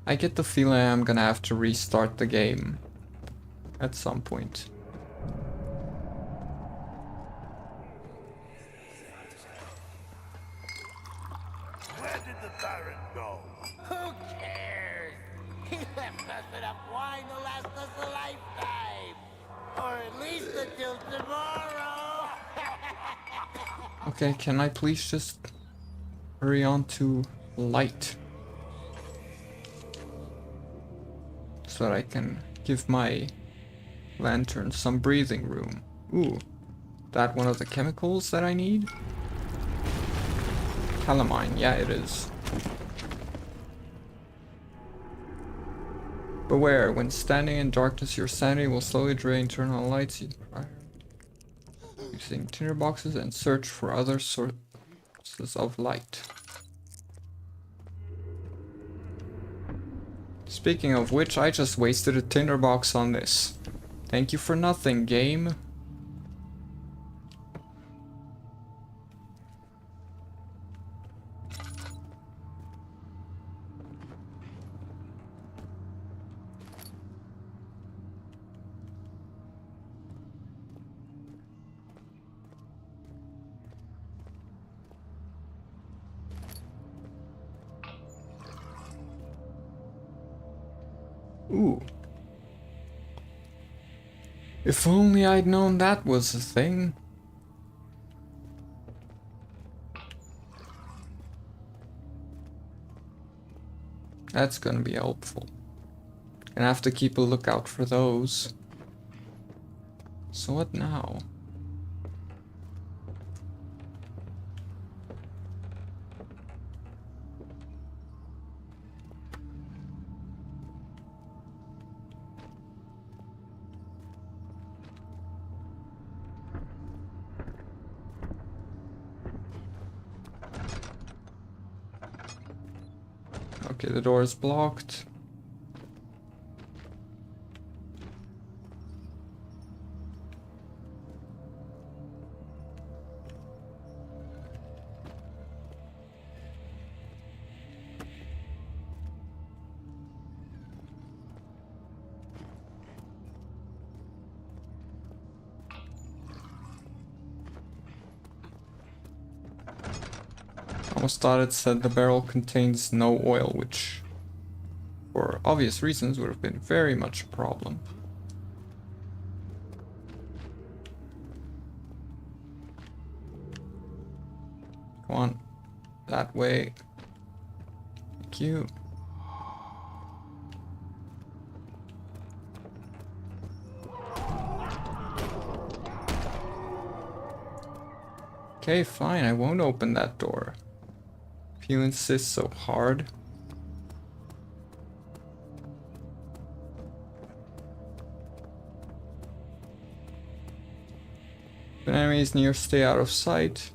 I get the feeling I'm gonna have to restart the game at some point. Where did the Baron go? Who cares? He left us enough wine to last us a lifetime. Or at least until tomorrow. Okay, can I please just hurry on to light? So that I can give my lantern some breathing room. Ooh, that one of the chemicals that I need? Calamine, yeah it is. Beware, when standing in darkness your sanity will slowly drain. Turn on lights using tinderboxes and search for other sources of light. Speaking of which, I just wasted a tinderbox on this. Thank you for nothing, game. Ooh. If only I'd known that was a thing. That's gonna be helpful. Gonna have to keep a lookout for those. So what now? Okay, the door is blocked. Almost thought it said the barrel contains no oil, which, for obvious reasons, would have been very much a problem. Come on, that way. Thank you. Okay, fine, I won't open that door. If you insist so hard. If an enemy is near, stay out of sight.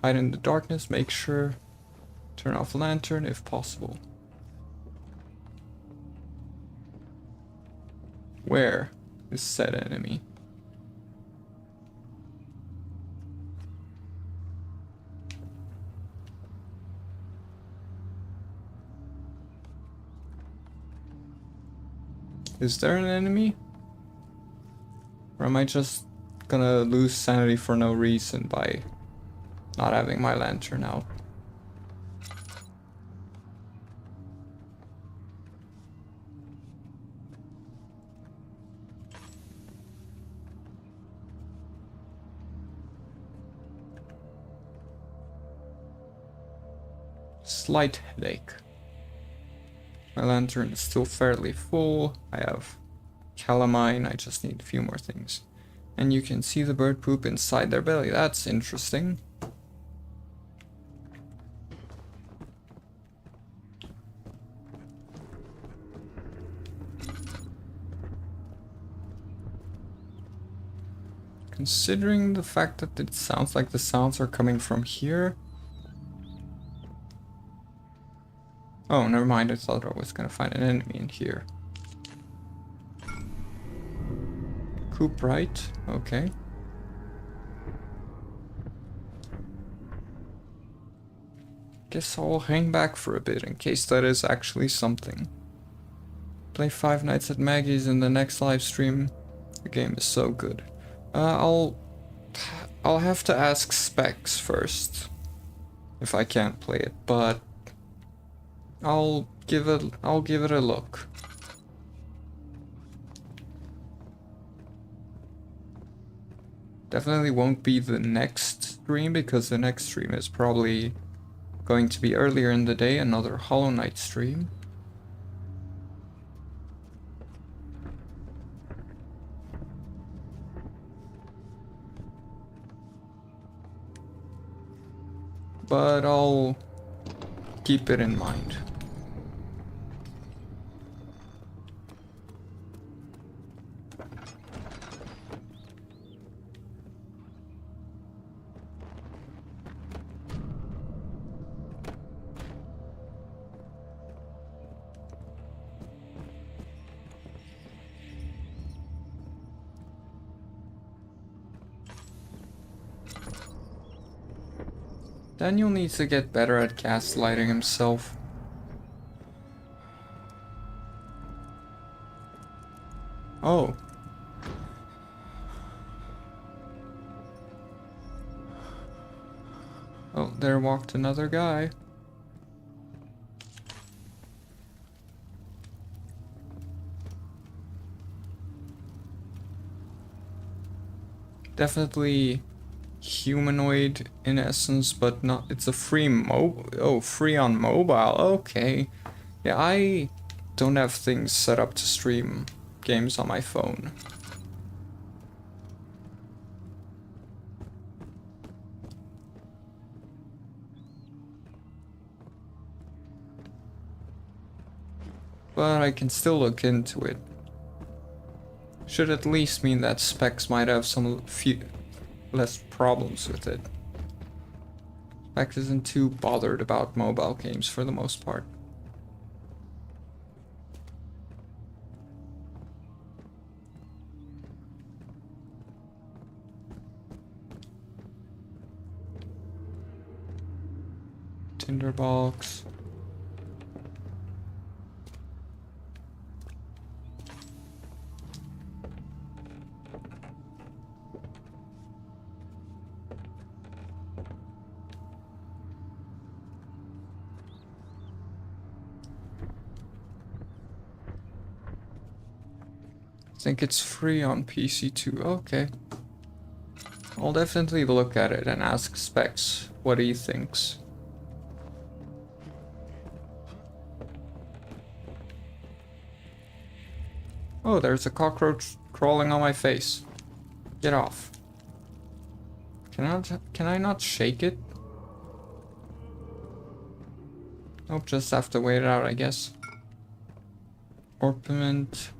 Hide in the darkness, make sure. Turn off lantern if possible. Where is said enemy? Is there an enemy? Or am I just gonna lose sanity for no reason by not having my lantern out? Slight headache. My lantern is still fairly full. I have calamine, I just need a few more things. And you can see the bird poop inside their belly. That's interesting. Considering the fact that it sounds like the sounds are coming from here. Oh, never mind. I thought I was gonna find an enemy in here. Coop right, okay. Guess I'll hang back for a bit in case that is actually something. Play Five Nights at Maggie's in the next live stream. The game is so good. I'll have to ask Specs first if I can't play it, but I'll give it a look. Definitely won't be the next stream because the next stream is probably going to be earlier in the day, another Hollow Knight stream. But I'll keep it in mind. Daniel needs to get better at gaslighting himself. Oh. Oh, there walked another guy. Definitely humanoid in essence, but not. It's a free free on mobile. Okay. Yeah, I don't have things set up to stream games on my phone. But I can still look into it. Should at least mean that Specs might have some few less problems with it. Specs isn't too bothered about mobile games for the most part. Tinderbox. I think it's free on PC too. Okay. I'll definitely look at it and ask Specs what he thinks. Oh, there's a cockroach crawling on my face. Get off. Can I not shake it? Nope, just have to wait it out, I guess. Orpiment.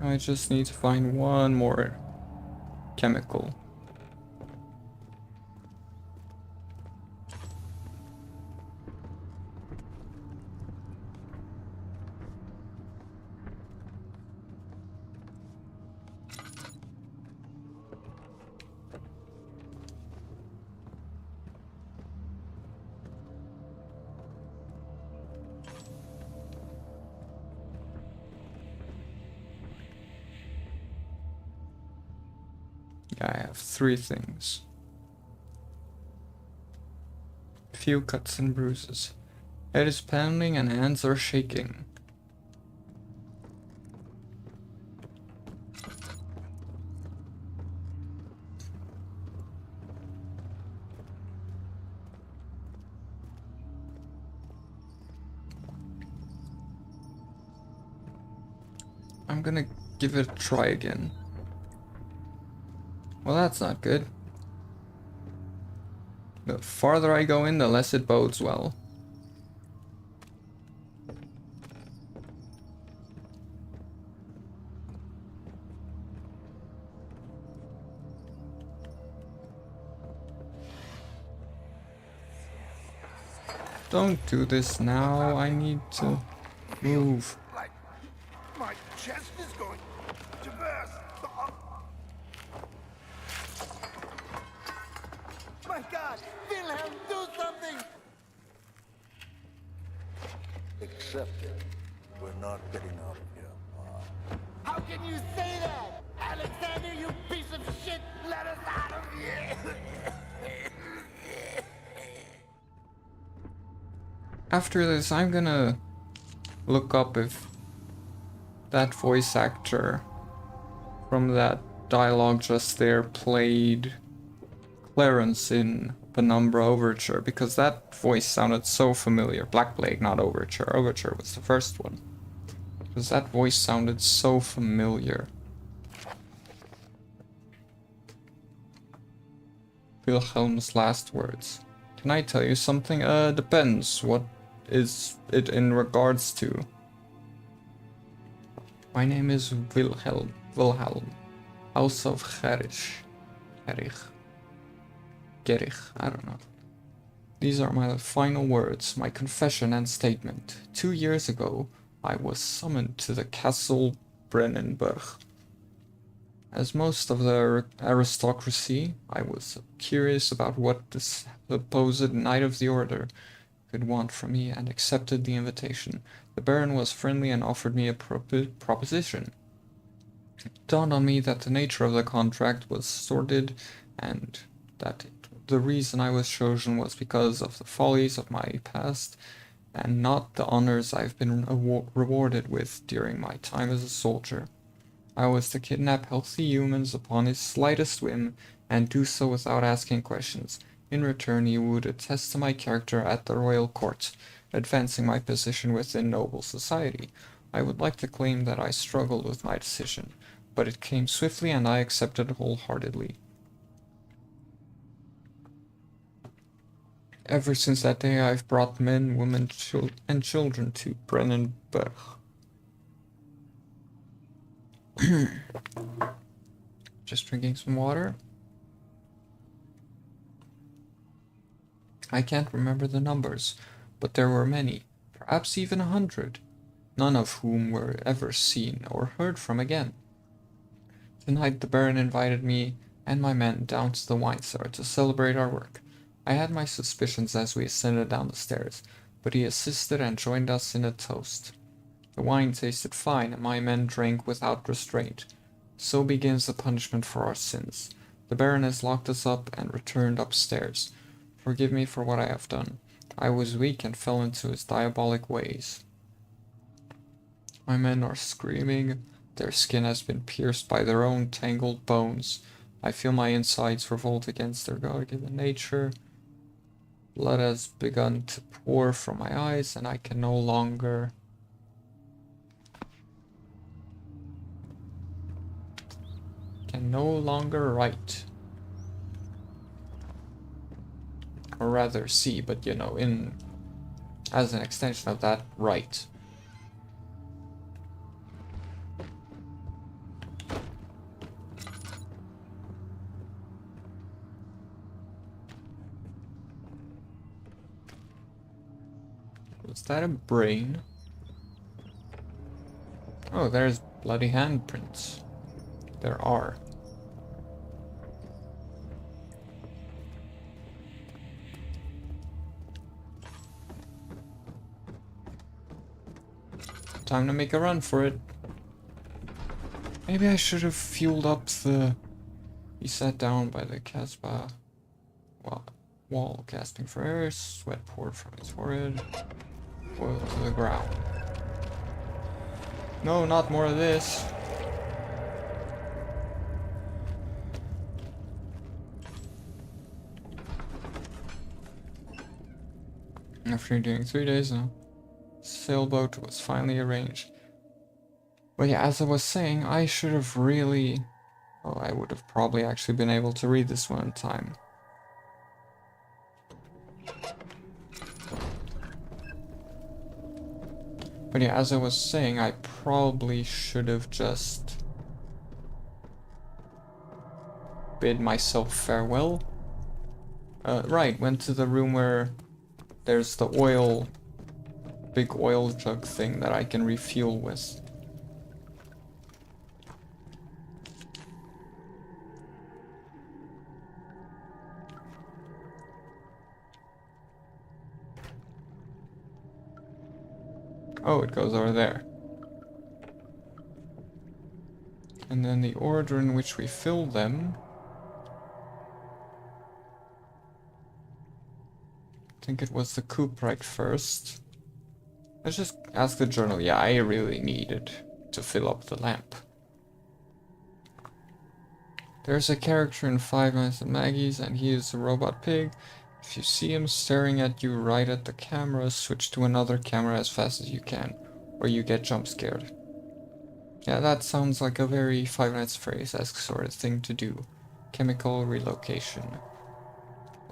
I just need to find one more chemical. I have 3 things. Few cuts and bruises. Head is pounding and hands are shaking. I'm gonna give it a try again. Well, that's not good. The farther I go in, the less it bodes well. Don't do this now. I need to move. Like my chest is going to burst. My God! Wilhelm, do something! Accept it. We're not getting out of here. How can you say that? Alexander, you piece of shit! Let us out of here! After this, I'm gonna look up if that voice actor from that dialogue just there played Clarence in Penumbra Overture, because that voice sounded so familiar. Black Plague, not Overture. Overture was the first one. Because that voice sounded so familiar. Wilhelm's last words. Can I tell you something? Depends. What is it in regards to? My name is Wilhelm. House of Gerich. I don't know. These are my final words, my confession and statement. 2 years ago, I was summoned to the Castle Brennenburg. As most of the aristocracy, I was curious about what the supposed Knight of the Order could want from me and accepted the invitation. The Baron was friendly and offered me a proposition. It dawned on me that the nature of the contract was sordid and that the reason I was chosen was because of the follies of my past and not the honors I've been rewarded with during my time as a soldier. I was to kidnap healthy humans upon his slightest whim and do so without asking questions. In return, he would attest to my character at the royal court, advancing my position within noble society. I would like to claim that I struggled with my decision, but it came swiftly and I accepted wholeheartedly. Ever since that day, I've brought men, women, and children to Brennenburg. Just drinking some water. I can't remember the numbers, but there were many, perhaps even 100, none of whom were ever seen or heard from again. Tonight the Baron invited me and my men down to the wine cellar to celebrate our work. I had my suspicions as we ascended down the stairs, but he assisted and joined us in a toast. The wine tasted fine, and my men drank without restraint. So begins the punishment for our sins. The Baron has locked us up and returned upstairs. Forgive me for what I have done. I was weak and fell into his diabolic ways. My men are screaming. Their skin has been pierced by their own tangled bones. I feel my insides revolt against their God-given nature. Blood has begun to pour from my eyes, and I can no longer write. Or rather see, but you know, as an extension of that, write. Was that a brain? Oh, there's bloody handprints. There are. Time to make a run for it. Maybe I should have fueled up the... He sat down by the Casbah wall, gasping for air. Sweat poured from his forehead. Oil to the ground. No, not more of this. After doing 3 days now, sailboat was finally arranged. But yeah, as I was saying, I should have really... Oh, I would have probably actually been able to read this one in time. But yeah, as I was saying, I probably should have just bid myself farewell. Right, went to the room where there's the oil, big oil jug thing that I can refuel with. Oh, it goes over there. And then the order in which we fill them. I think it was the coupe right first. Let's just ask the journal. Yeah, I really needed to fill up the lamp. There's a character in Five Nights at Maggie's and he is a robot pig. If you see him staring at you right at the camera, switch to another camera as fast as you can, or you get jump scared. Yeah, that sounds like a very Five Nights phrase-esque sort of thing to do. Chemical relocation.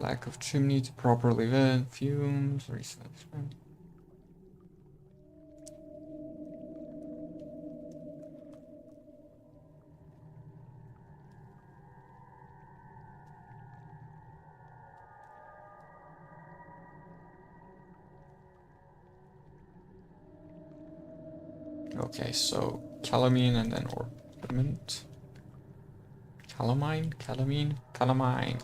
Lack of chimney to properly vent, fumes, recent. Okay, so calamine and then ornament. Calamine? Calamine? Calamine.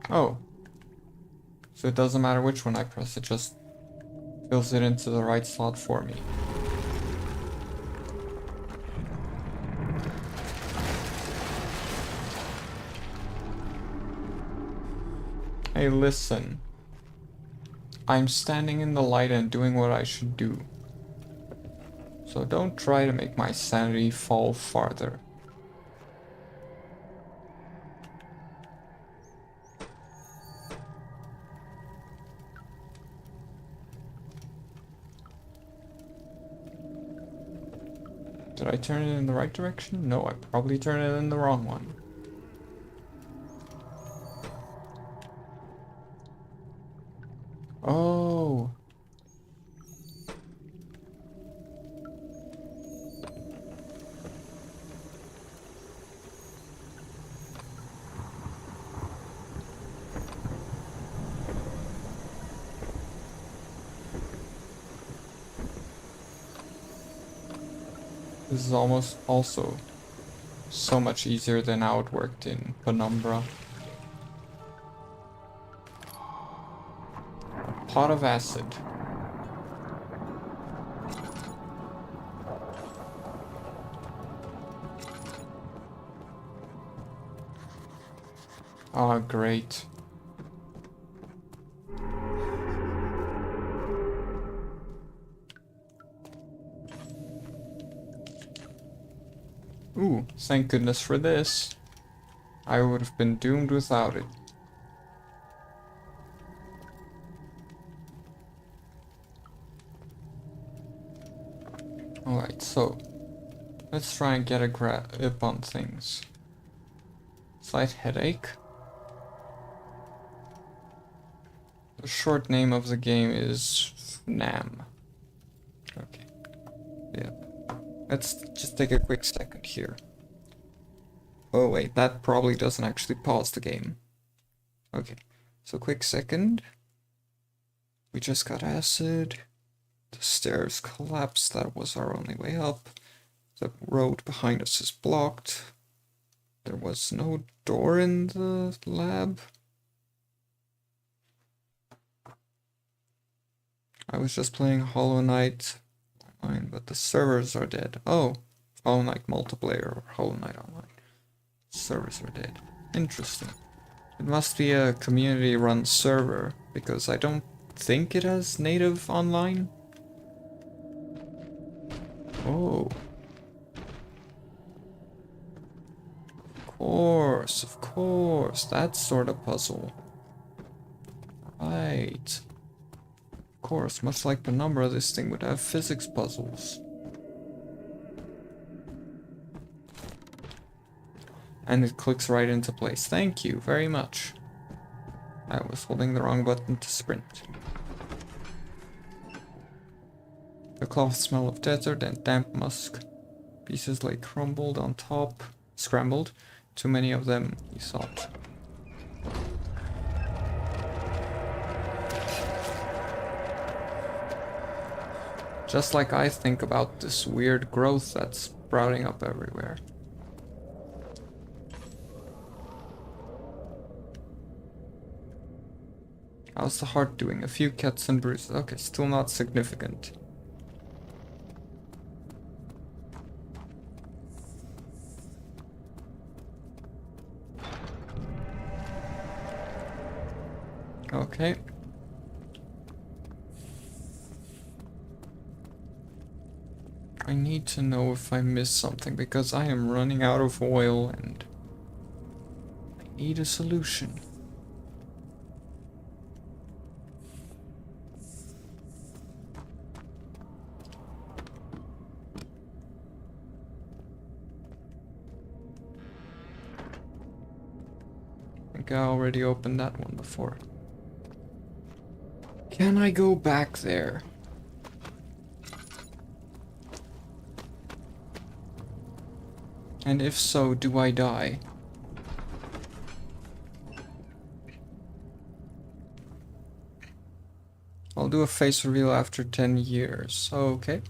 Oh. So it doesn't matter which one I press, it just fills it into the right slot for me. Hey, listen. I'm standing in the light and doing what I should do. So don't try to make my sanity fall farther. Did I turn it in the right direction? No, I probably turned it in the wrong one. Oh. This is almost also so much easier than how it worked in Penumbra. A pot of acid. Ah, great. Ooh, thank goodness for this. I would have been doomed without it. Alright, so let's try and get a grip on things. Slight headache. The short name of the game is NAM. Okay. Yeah. Let's just take a quick second here. Oh wait, that probably doesn't actually pause the game. Okay, so quick second. We just got acid. The stairs collapsed, that was our only way up. The road behind us is blocked. There was no door in the lab. I was just playing Hollow Knight online, but the servers are dead. Oh, Hollow Knight multiplayer or Hollow Knight online. Servers are dead. Interesting. It must be a community-run server, because I don't think it has native online. Oh. Of course, that sort of puzzle. Right. Of course, much like Penumbra, this thing would have physics puzzles. And it clicks right into place. Thank you very much. I was holding the wrong button to sprint. The cloth smell of desert and damp musk. Pieces lay crumbled on top. Scrambled. Too many of them, he thought. Just like I think about this weird growth that's sprouting up everywhere. How's the heart doing? A few cuts and bruises. Okay, still not significant. Okay. I need to know if I missed something because I am running out of oil and I need a solution. I think I already opened that one before. Can I go back there? And if so, do I die? I'll do a face reveal after 10 years. Okay.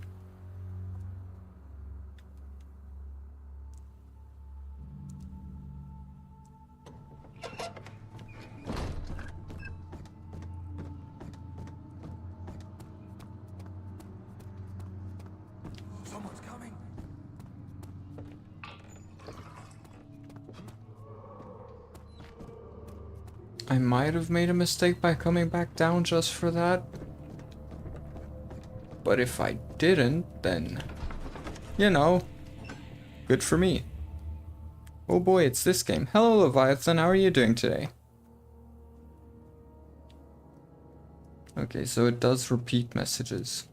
Someone's coming. I might have made a mistake by coming back down just for that. But if I didn't, then, you know, good for me. Oh boy, it's this game. Hello, Leviathan, how are you doing today? Okay, so it does repeat messages.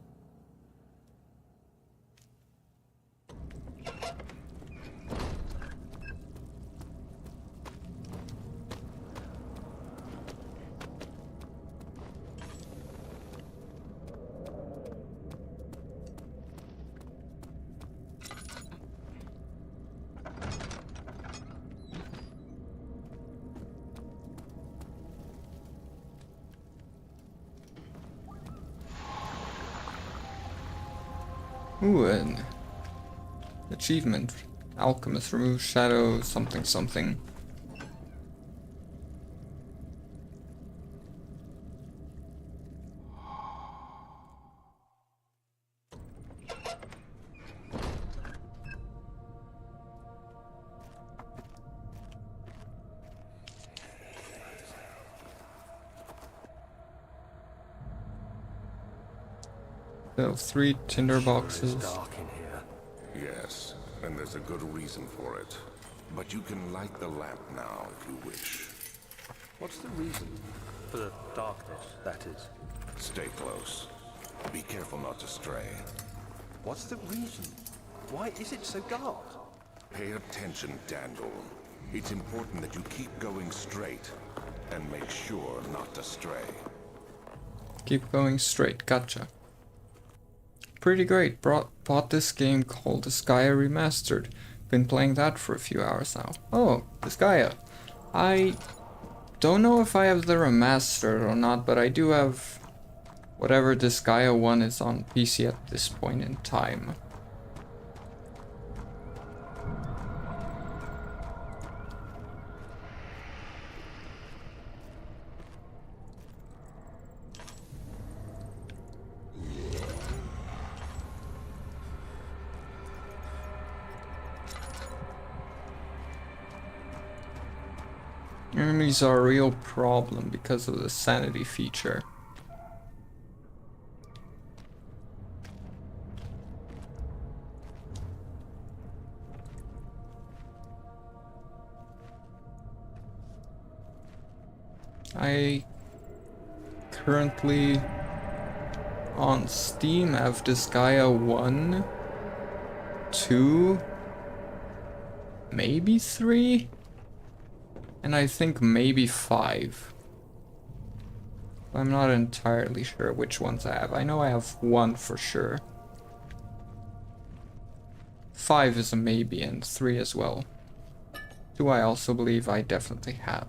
Ooh, an achievement. Alchemist, remove shadow, something something. So 3 tinder boxes. It's dark in here. Yes, and there's a good reason for it. But you can light the lamp now if you wish. What's the reason? For the darkness, that is. Stay close. Be careful not to stray. What's the reason? Why is it so dark? Pay attention, Daniel. It's important that you keep going straight and make sure not to stray. Keep going straight, gotcha. Pretty great. Bought this game called Disgaea Remastered. Been playing that for a few hours now. Oh, Disgaea. I don't know if I have the remastered or not, but I do have whatever Disgaea 1 is on PC at this point in time. Enemies are a real problem because of the sanity feature. I currently on Steam have Disgaea 1, 2, maybe 3? And I think maybe 5. I'm not entirely sure which ones I have. I know I have 1 for sure. 5 is a maybe and 3 as well. 2 I also believe I definitely have.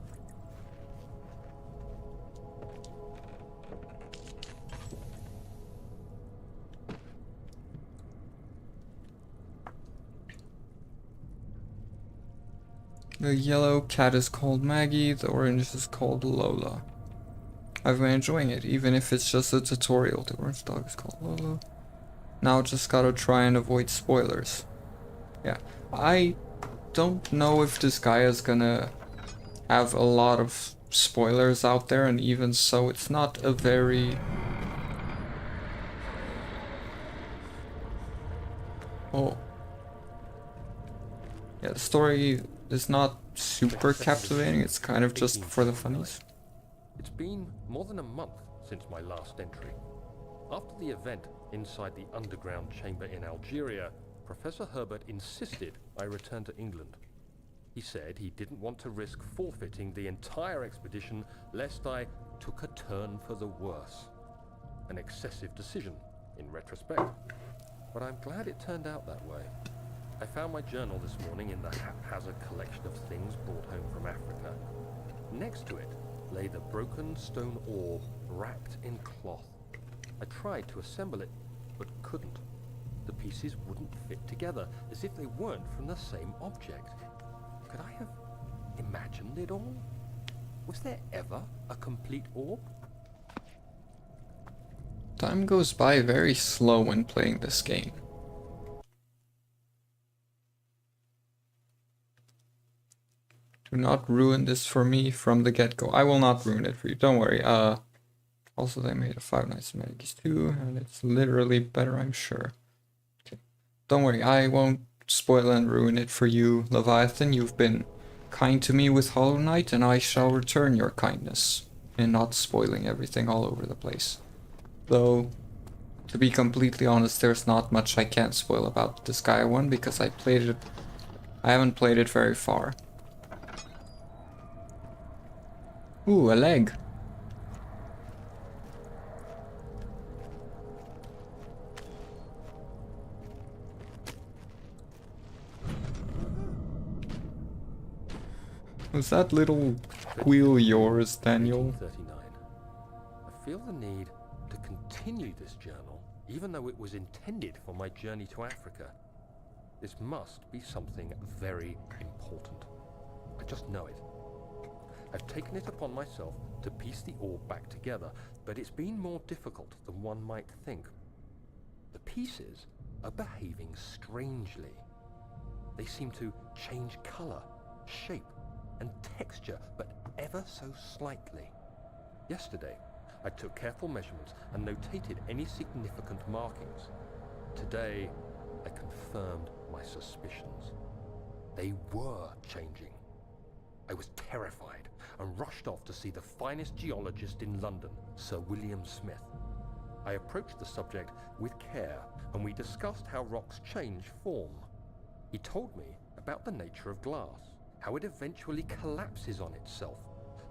The yellow cat is called Maggie, the orange is called Lola. I've been enjoying it, even if it's just a tutorial. The orange dog is called Lola. Now just gotta try and avoid spoilers. Yeah, I don't know if this guy is gonna have a lot of spoilers out there, and even so, it's not a very... Oh. Yeah, the story is not super captivating, it's kind of just for the funnies. It's been more than a month since my last entry. After the event inside the underground chamber in Algeria, Professor Herbert insisted I return to England. He said he didn't want to risk forfeiting the entire expedition lest I took a turn for the worse. An excessive decision, in retrospect. But I'm glad it turned out that way. I found my journal this morning in the haphazard collection of things brought home from Africa. Next to it lay the broken stone orb wrapped in cloth. I tried to assemble it, but couldn't. The pieces wouldn't fit together, as if they weren't from the same object. Could I have imagined it all? Was there ever a complete orb? Time goes by very slow when playing this game. Do not ruin this for me from the get-go. I will not ruin it for you, don't worry. Also they made a Five Nights at Freddy's 2, and it's literally better, I'm sure. Okay. Don't worry, I won't spoil and ruin it for you, Leviathan. You've been kind to me with Hollow Knight, and I shall return your kindness in not spoiling everything all over the place. Though, to be completely honest, there's not much I can't spoil about this Gaia 1 because I haven't played it very far. Ooh, a leg. Was that little wheel yours, Daniel? 1839. I feel the need to continue this journal, even though it was intended for my journey to Africa. This must be something very important. I just know it. I've taken it upon myself to piece the orb back together, but it's been more difficult than one might think. The pieces are behaving strangely. They seem to change color, shape, and texture, but ever so slightly. Yesterday, I took careful measurements and notated any significant markings. Today, I confirmed my suspicions. They were changing. I was terrified and rushed off to see the finest geologist in London, Sir William Smith. I approached the subject with care, and we discussed how rocks change form. He told me about the nature of glass, how it eventually collapses on itself,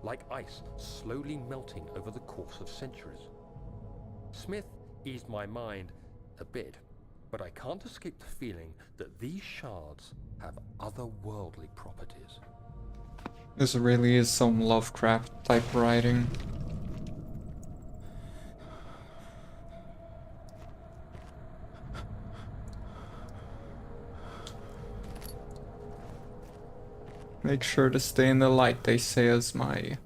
like ice slowly melting over the course of centuries. Smith eased my mind a bit, but I can't escape the feeling that these shards have otherworldly properties. This really is some Lovecraft type writing. Make sure to stay in the light, they say, as my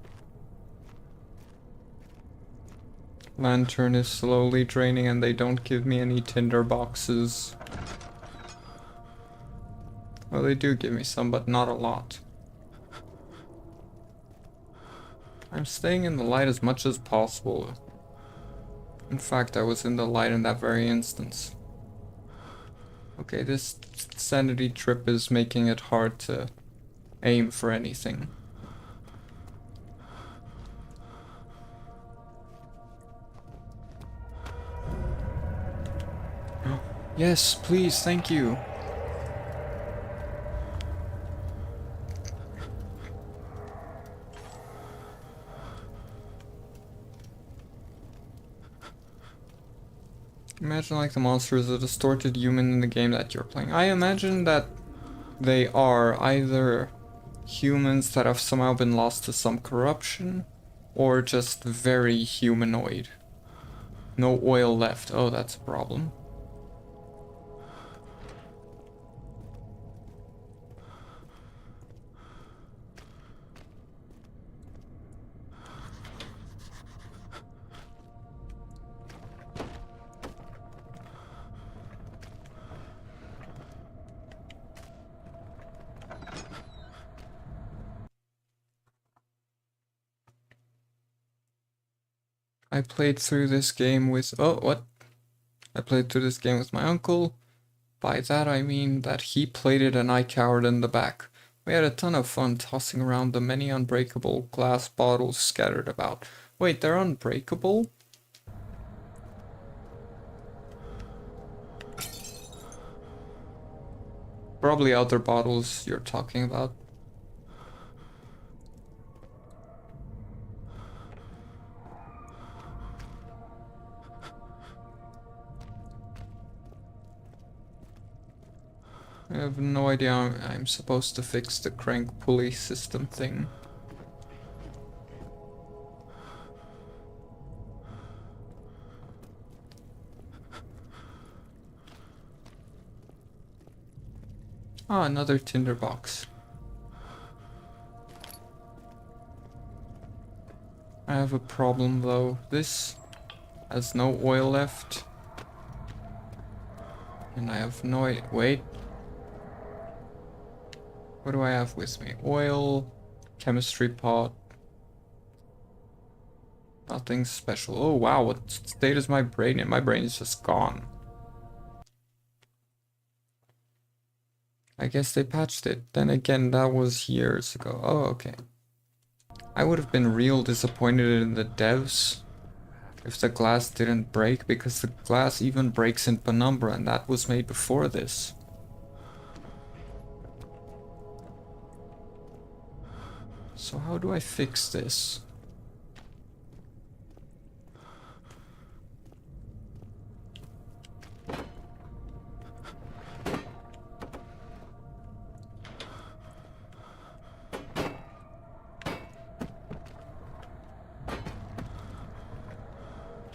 lantern is slowly draining and they don't give me any tinder boxes. Well, they do give me some, but not a lot. I'm staying in the light as much as possible. In fact, I was in the light in that very instance. Okay, this sanity trip is making it hard to aim for anything. Yes, please, thank you. Imagine like the monster is a distorted human in the game that you're playing. I imagine that they are either humans that have somehow been lost to some corruption, or just very humanoid. No oil left. Oh, that's a problem. I played through this game with... Oh, what? I played through this game with my uncle. By that I mean that he played it and I cowered in the back. We had a ton of fun tossing around the many unbreakable glass bottles scattered about. Wait, they're unbreakable? Probably other bottles you're talking about. I have no idea how I'm supposed to fix the crank pulley system thing. Ah, another tinderbox. I have a problem though. This has no oil left. And I have no idea. Wait. What do I have with me? Oil, chemistry pot. Nothing special. Oh wow, what state is my brain in? My brain is just gone. I guess they patched it. Then again, that was years ago. Oh, okay. I would have been real disappointed in the devs if the glass didn't break, because the glass even breaks in Penumbra and that was made before this. So how do I fix this?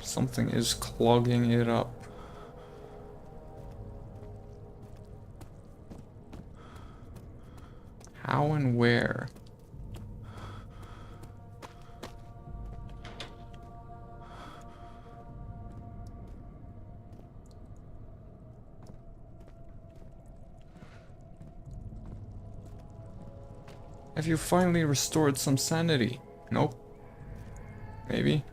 Something is clogging it up. How and where? Have you finally restored some sanity? Nope. Maybe.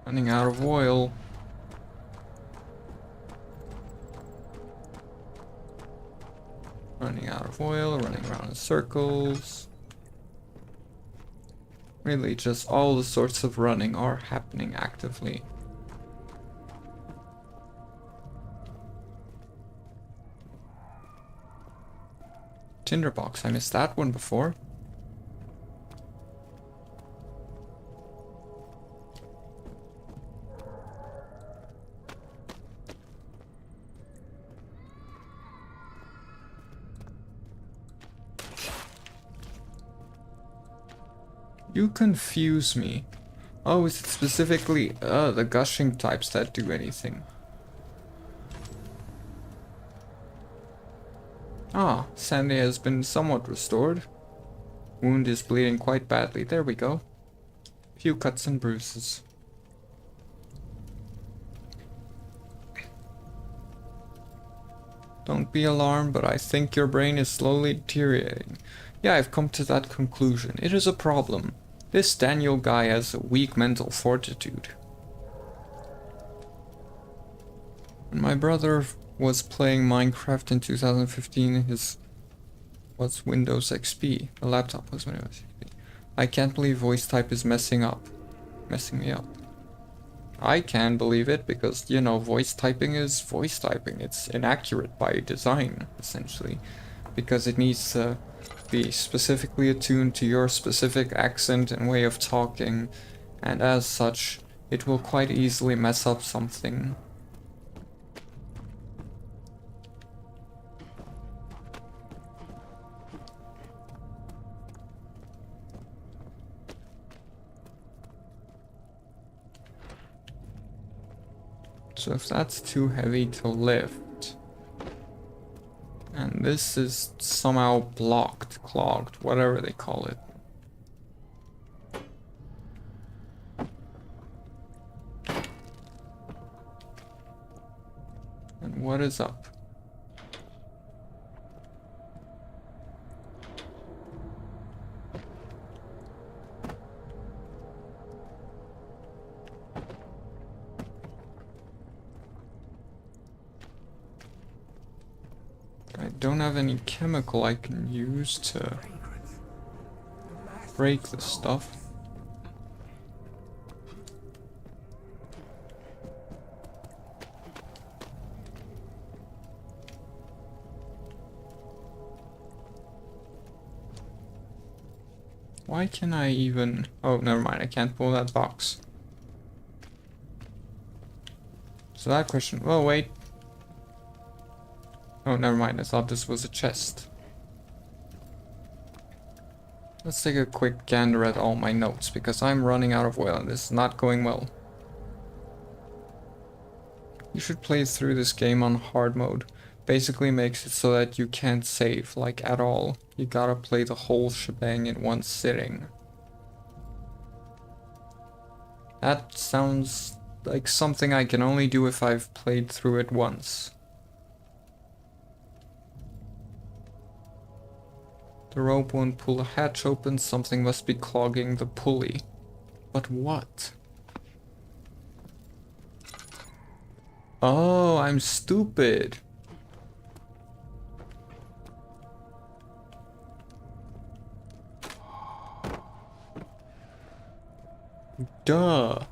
Running out of oil. Running out of oil, running around in circles. Really, just all the sorts of running are happening actively. Tinderbox, I missed that one before. You confuse me. Oh, is it specifically the gushing types that do anything? Ah, Sandy has been somewhat restored. Wound is bleeding quite badly. There we go. Few cuts and bruises. Don't be alarmed, but I think your brain is slowly deteriorating. Yeah, I've come to that conclusion. It is a problem. This Daniel guy has a weak mental fortitude. When my brother was playing Minecraft in 2015, his was Windows XP. The laptop was Windows XP. I can't believe voice type is messing me up. I can believe it because, you know, voice typing is voice typing. It's inaccurate by design, essentially, because it needs to be specifically attuned to your specific accent and way of talking, and as such, it will quite easily mess up something. So if that's too heavy to lift, and this is somehow blocked, clogged, whatever they call it. What is up? I don't have any chemical I can use to break this stuff. Why can I even... Oh, never mind, I can't pull that box. So that question... Oh, wait. Oh, never mind, I thought this was a chest. Let's take a quick gander at all my notes, because I'm running out of oil and this is not going well. You should play through this game on hard mode. Basically makes it so that you can't save, like, at all. You gotta play the whole shebang in one sitting. That sounds like something I can only do if I've played through it once. The rope won't pull a hatch open, something must be clogging the pulley. But what? Oh, I'm stupid. Duh.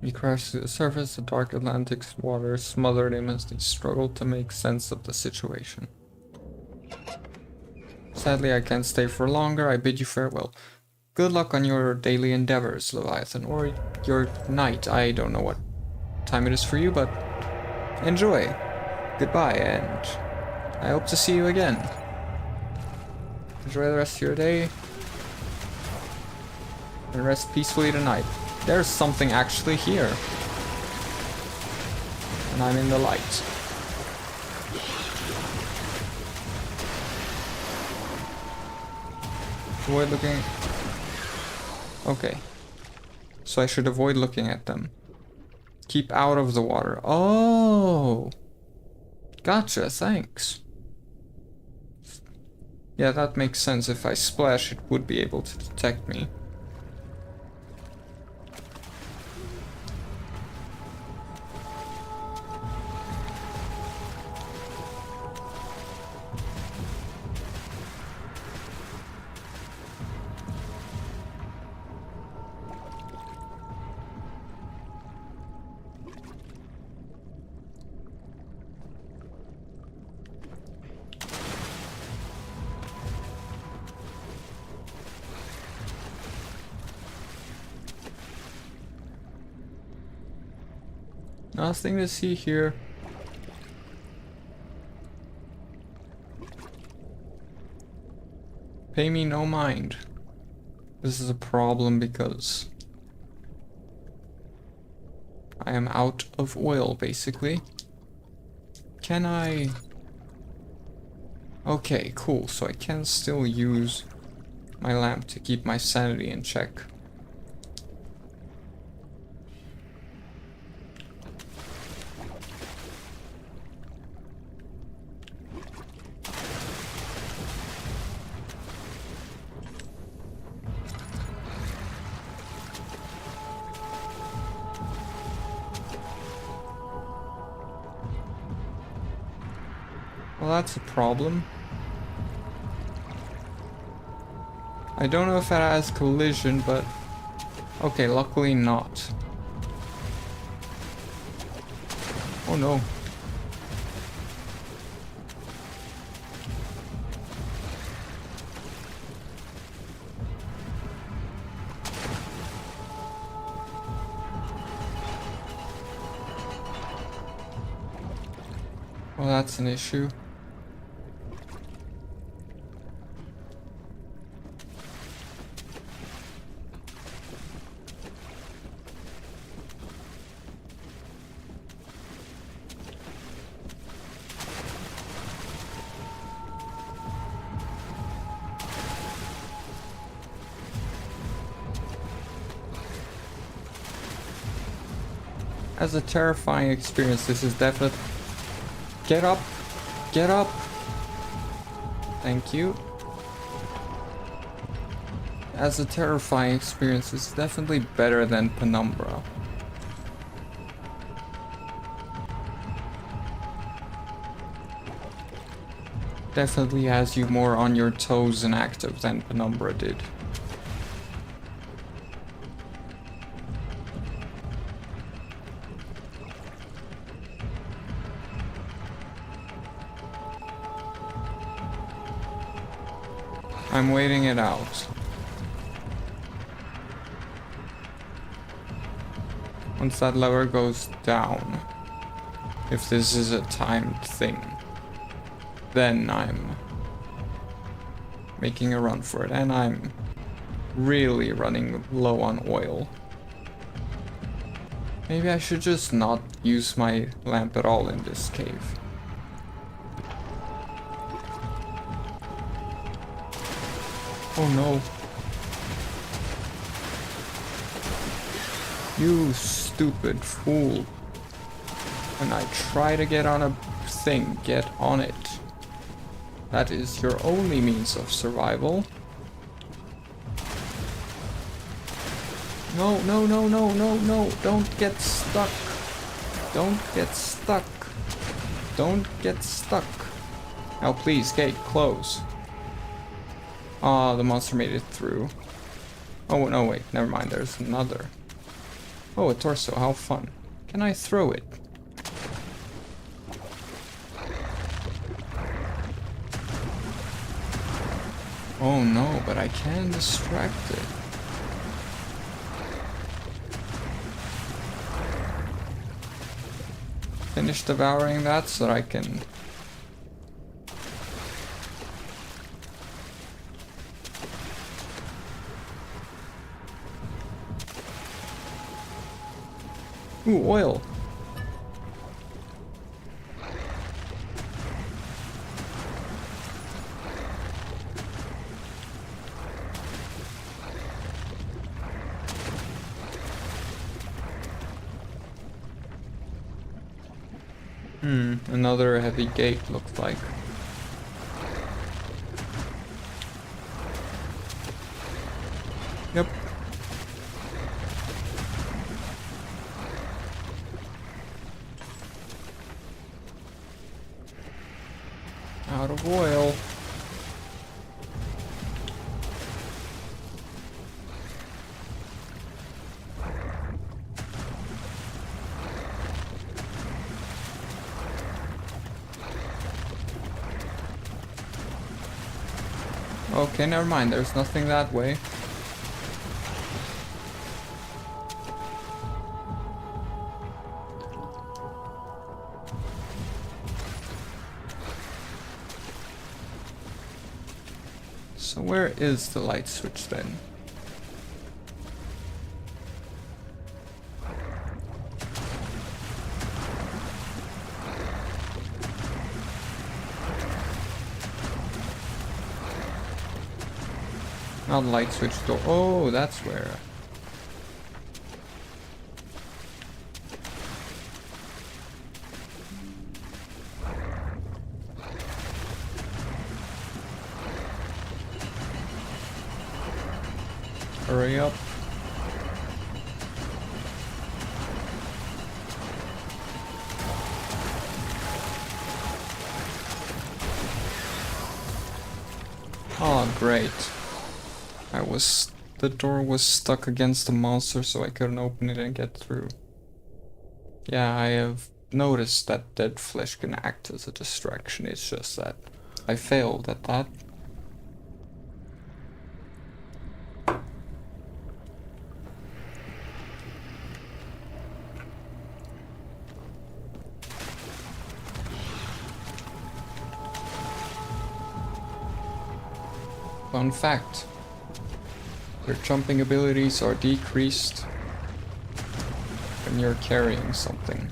He crashed to the surface, the dark Atlantic waters smothered him as he struggled to make sense of the situation. Sadly, I can't stay for longer. I bid you farewell. Good luck on your daily endeavors, Leviathan, or your night. I don't know what time it is for you, but enjoy. Goodbye, and I hope to see you again. Enjoy the rest of your day, and rest peacefully tonight. There's something actually here. And I'm in the light. Avoid looking... Okay. So I should avoid looking at them. Keep out of the water. Oh! Gotcha, thanks. Yeah, that makes sense. If I splash, it would be able to detect me. Nothing to see here. Pay me no mind. This is a problem because I am out of oil, basically. Can I... Okay, cool. So I can still use my lamp to keep my sanity in check. Well, that's a problem. I don't know if it has collision, but... Okay, luckily not. Oh no. Well, that's an issue. As a terrifying experience, this is definitely... Get up! Get up! Thank you. As a terrifying experience, it's definitely better than Penumbra. Definitely has you more on your toes and active than Penumbra did. I'm waiting it out. Once that lever goes down, if this is a timed thing, then I'm making a run for it, and I'm really running low on oil. Maybe I should just not use my lamp at all in this cave. Oh no. You stupid fool. When I try to get on a thing, get on it. That is your only means of survival. No, no, no, no, no, no. Don't get stuck. Don't get stuck. Don't get stuck. Now please, gate, close. Ah, the monster made it through. Oh, no, wait, never mind, there's another. Oh, a torso, how fun. Can I throw it? Oh no, but I can distract it. Finish devouring that so that I can... Ooh, oil. Another heavy gate looked like. Yep. Out of oil. Okay, never mind, there's nothing that way. So where is the light switch then? Not light switch door. Oh, that's where. Hurry up. Oh, great. The door was stuck against the monster, so I couldn't open it and get through. Yeah, I have noticed that dead flesh can act as a distraction, it's just that I failed at that. Fun fact. Your jumping abilities are decreased when you're carrying something.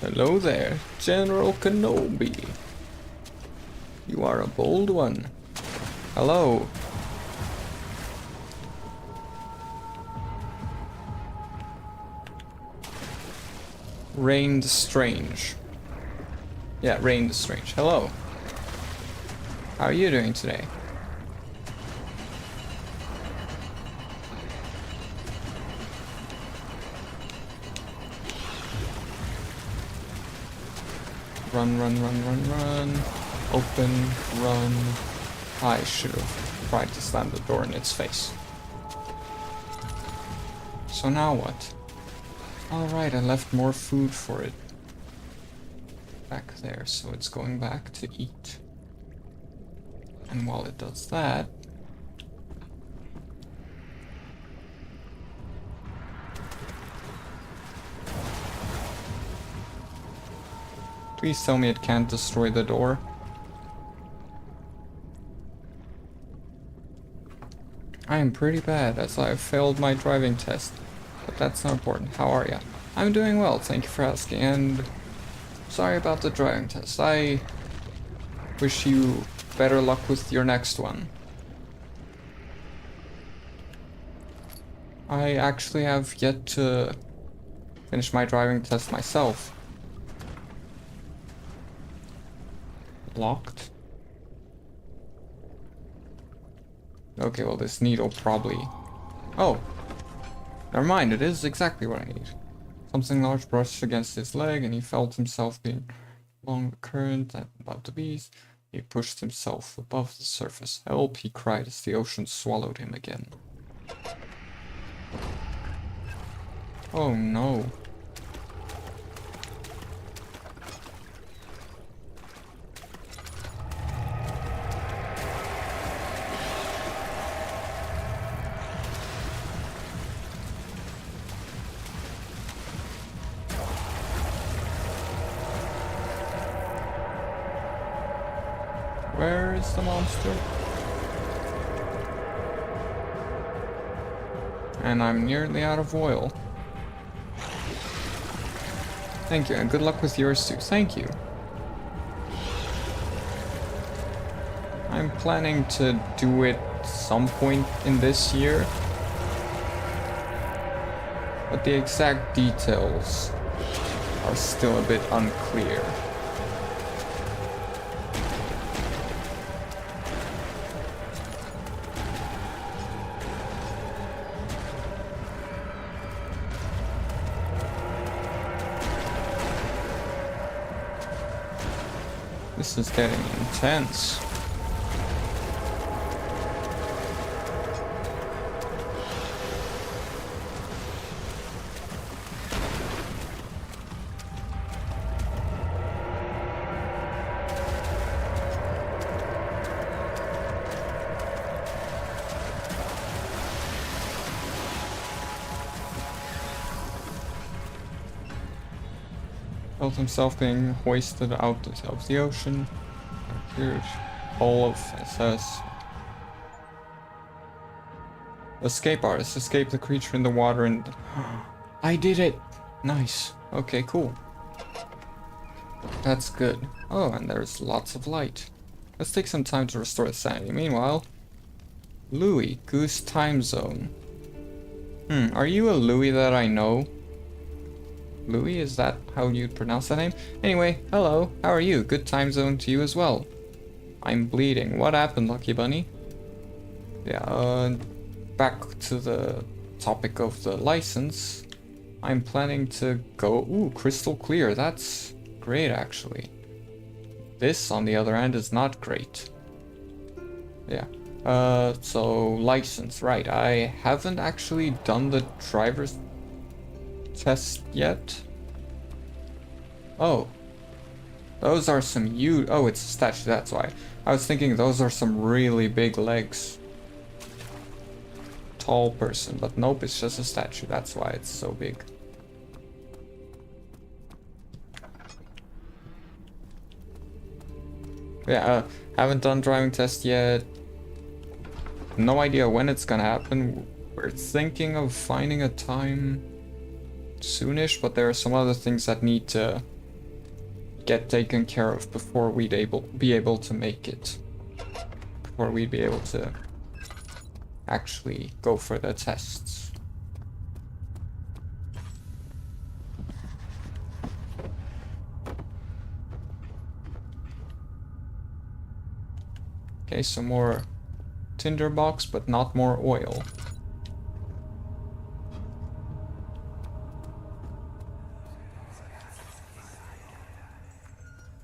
Hello there, General Kenobi. You are a bold one. Hello. Rained Strange. Yeah, Rained Strange. Hello. How are you doing today? Run, run, run, run, run. Open, run. I should have tried to slam the door in its face. So now what? Alright, I left more food for it back there, so it's going back to eat. And while it does that, please tell me it can't destroy the door. I am pretty bad as I have failed my driving test, but that's not important. How are ya? I'm doing well, thank you for asking, and sorry about the driving test. I wish you better luck with your next one. I actually have yet to finish my driving test myself. Locked? Okay, well this needle probably... Oh! Never mind, it is exactly what I need. Something large brushed against his leg and he felt himself being along the current and about to be. He pushed himself above the surface. Help, he cried as the ocean swallowed him again. Oh no. Where is the monster? And I'm nearly out of oil. Thank you, and good luck with yours too. Thank you. I'm planning to do it some point in this year. But the exact details are still a bit unclear. This is getting intense. Felt himself being hoisted out of the ocean. A huge hole of SS. Escape artist. Escape the creature in the water and... I did it! Nice. Okay, cool. That's good. Oh, and there's lots of light. Let's take some time to restore the sanity. Meanwhile... Louis, Goose Time Zone. Are you a Louis that I know? Louis, is that how you'd pronounce that name? Anyway, hello, how are you? Good time zone to you as well. I'm bleeding. What happened, Lucky Bunny? Yeah, back to the topic of the license. I'm planning to go... Ooh, crystal clear. That's great, actually. This, on the other hand, is not great. Yeah. So, license. Right, I haven't actually done the driver's test yet. Oh, those are some huge... Oh, it's a statue, that's why. I was thinking those are some really big legs. Tall person, but nope, it's just a statue, that's why it's so big. Yeah, haven't done driving test yet. No idea when it's gonna happen. We're thinking of finding a time soonish, but there are some other things that need to get taken care of before we'd be able to make it. Before we'd be able to actually go for the tests. Okay, some more tinderbox, but not more oil.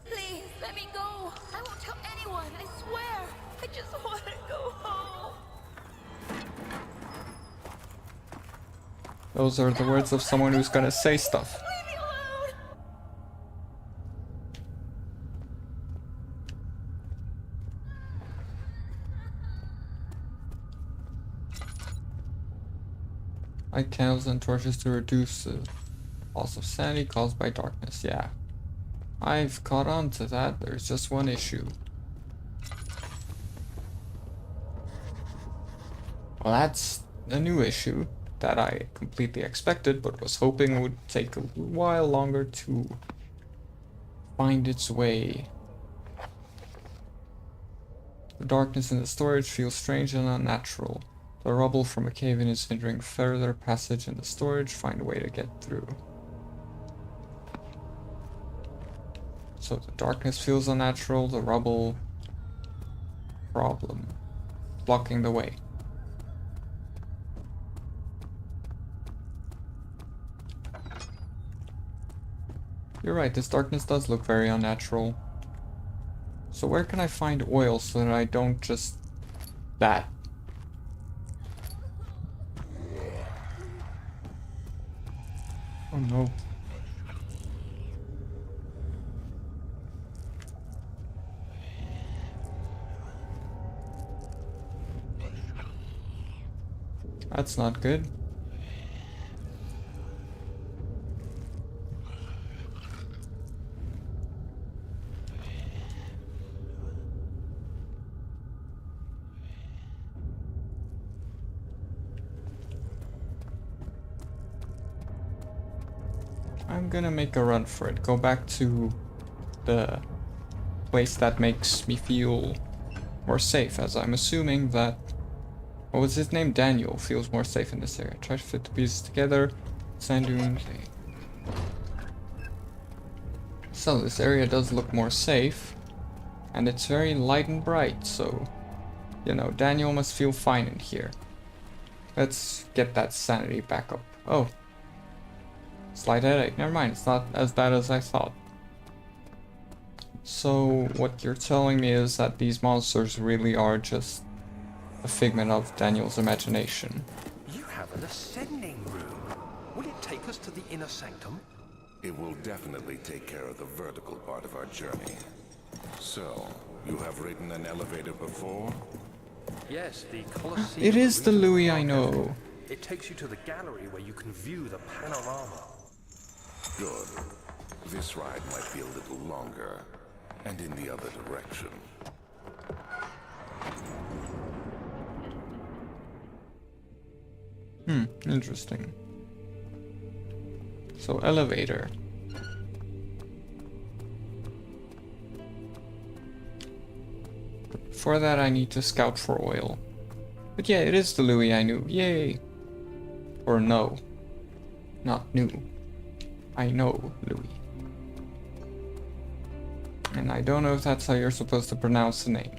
Please, let me go. I won't tell anyone, I swear. I just want to go home. Those are the words of someone who's gonna say stuff. Leave me alone. Light candles and torches to reduce the loss of sanity caused by darkness. Yeah. I've caught on to that. There's just one issue. Well, that's a new issue that I completely expected, but was hoping would take a while longer to find its way. The darkness in the storage feels strange and unnatural. The rubble from a cave-in is hindering further passage in the storage. Find a way to get through. So the darkness feels unnatural, the rubble problem. Blocking the way. You're right, this darkness does look very unnatural. So where can I find oil so that I don't just... that? Oh no. That's not good. I'm gonna make a run for it. Go back to the place that makes me feel more safe, as I'm assuming that... what was his name? Daniel feels more safe in this area. Try to fit the pieces together. Sand dunes. So this area does look more safe. And it's very light and bright, so... you know, Daniel must feel fine in here. Let's get that sanity back up. Oh. Slight headache. Never mind, it's not as bad as I thought. So, what you're telling me is that these monsters really are just a figment of Daniel's imagination. You have an ascending room. Will it take us to the inner sanctum? It will definitely take care of the vertical part of our journey. So, you have ridden an elevator before? Yes, the Colosseum. It is the Louis I know. It takes you to the gallery where you can view the panorama. Good. This ride might be a little longer, and in the other direction. Interesting. So, elevator. For that I need to scout for oil. But yeah, it is the Louis I knew. Yay! Or no. Not new. I know Louis. And I don't know if that's how you're supposed to pronounce the name.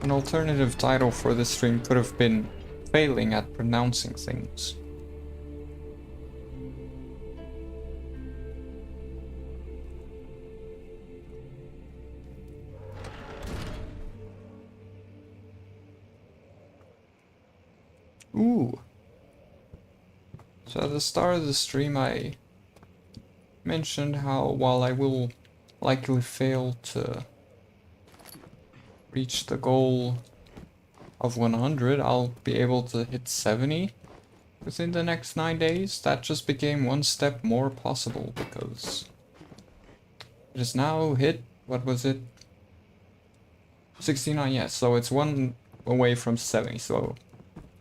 An alternative title for this stream could have been Failing at Pronouncing Things. Ooh. So at the start of the stream I mentioned how while I will likely fail to reach the goal of 100, I'll be able to hit 70 within the next 9 days. That just became one step more possible because It is now hit, what was it? 69, yes, so it's one away from 70, so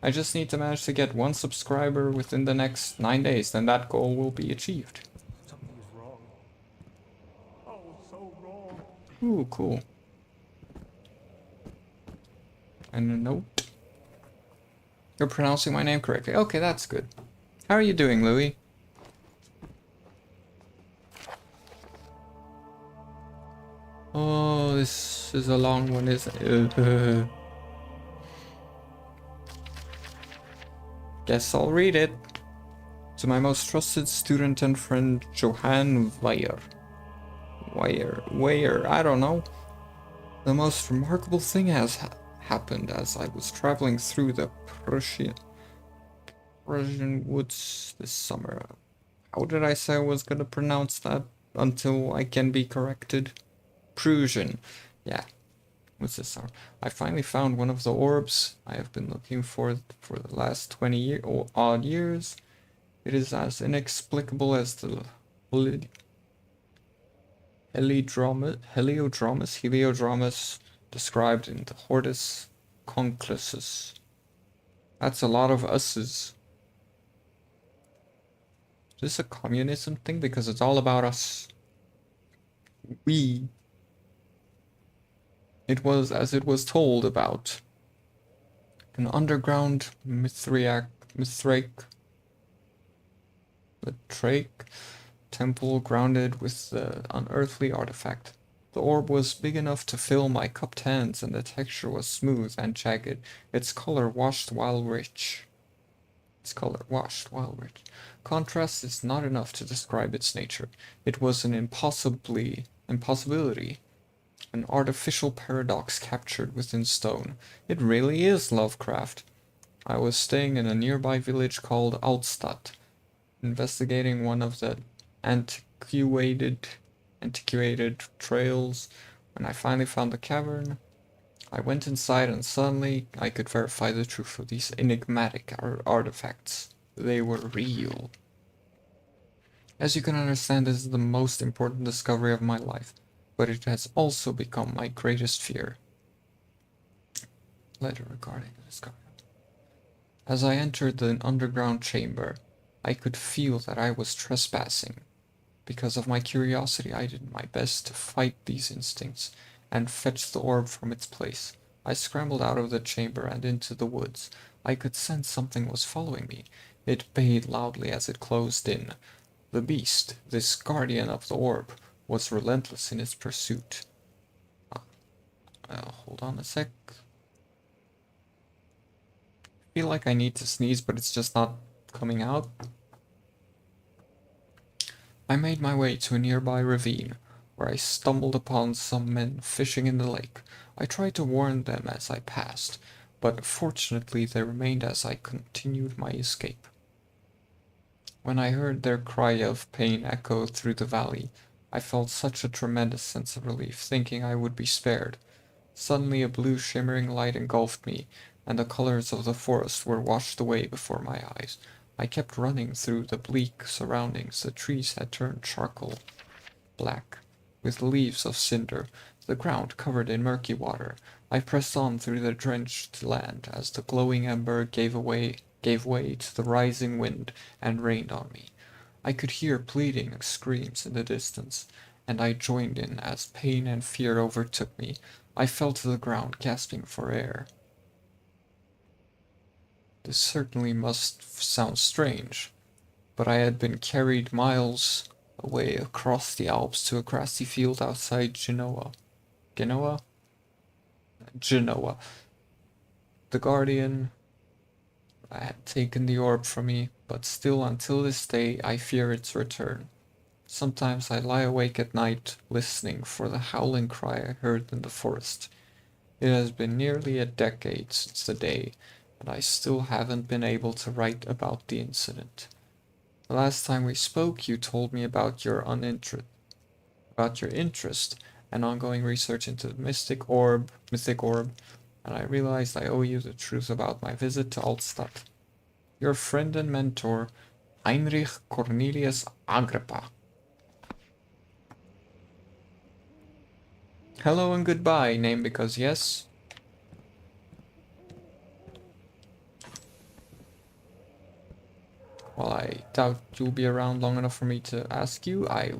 I just need to manage to get one subscriber within the next 9 days, then that goal will be achieved. Something is wrong. Oh, so wrong. Ooh, cool. And a note. You're pronouncing my name correctly. Okay, that's good. How are you doing, Louis? Oh, this is a long one, isn't it? Guess I'll read it. To my most trusted student and friend, Johann Weyer. Weyer, I don't know. The most remarkable thing has happened as I was traveling through the Prussian woods this summer. How did I say I was gonna pronounce that until I can be corrected? Prussian. Yeah. What's this sound? I finally found one of the orbs I have been looking for the last 20 odd years. It is as inexplicable as the heliodromus described in the Hortus Conclusus. That's a lot of us's. Is this a communism thing? Because it's all about us. We. It was as it was told about. An underground Mithraic temple grounded with the unearthly artifact. The orb was big enough to fill my cupped hands, and the texture was smooth and jagged. Its color washed while rich. Contrast is not enough to describe its nature. It was an impossibility, an artificial paradox captured within stone. It really is Lovecraft. I was staying in a nearby village called Altstadt, investigating one of the antiquated trails. When I finally found the cavern, I went inside and suddenly I could verify the truth of these enigmatic artifacts. They were real. As you can understand, this is the most important discovery of my life, but it has also become my greatest fear. Letter regarding the discovery. As I entered the underground chamber, I could feel that I was trespassing. Because of my curiosity, I did my best to fight these instincts and fetch the orb from its place. I scrambled out of the chamber and into the woods. I could sense something was following me. It bayed loudly as it closed in. The beast, this guardian of the orb, was relentless in its pursuit. Hold on a sec. I feel like I need to sneeze, but it's just not coming out. I made my way to a nearby ravine, where I stumbled upon some men fishing in the lake. I tried to warn them as I passed, but fortunately they remained as I continued my escape. When I heard their cry of pain echo through the valley, I felt such a tremendous sense of relief, thinking I would be spared. Suddenly a blue shimmering light engulfed me, and the colors of the forest were washed away before my eyes. I kept running through the bleak surroundings. The trees had turned charcoal black, with leaves of cinder, the ground covered in murky water. I pressed on through the drenched land as the glowing ember gave way to the rising wind and rained on me. I could hear pleading screams in the distance, and I joined in as pain and fear overtook me. I fell to the ground, gasping for air. This certainly must sound strange, but I had been carried miles away across the Alps to a grassy field outside Genoa. Genoa? Genoa. The guardian had taken the orb from me, but still until this day I fear its return. Sometimes I lie awake at night listening for the howling cry I heard in the forest. It has been nearly a decade since the day, and I still haven't been able to write about the incident. The last time we spoke, you told me about your interest and ongoing research into the mythic orb, and I realized I owe you the truth about my visit to Altstadt. Your friend and mentor, Heinrich Cornelius Agrippa. Hello and goodbye, name because yes. While I doubt you'll be around long enough for me to ask you, I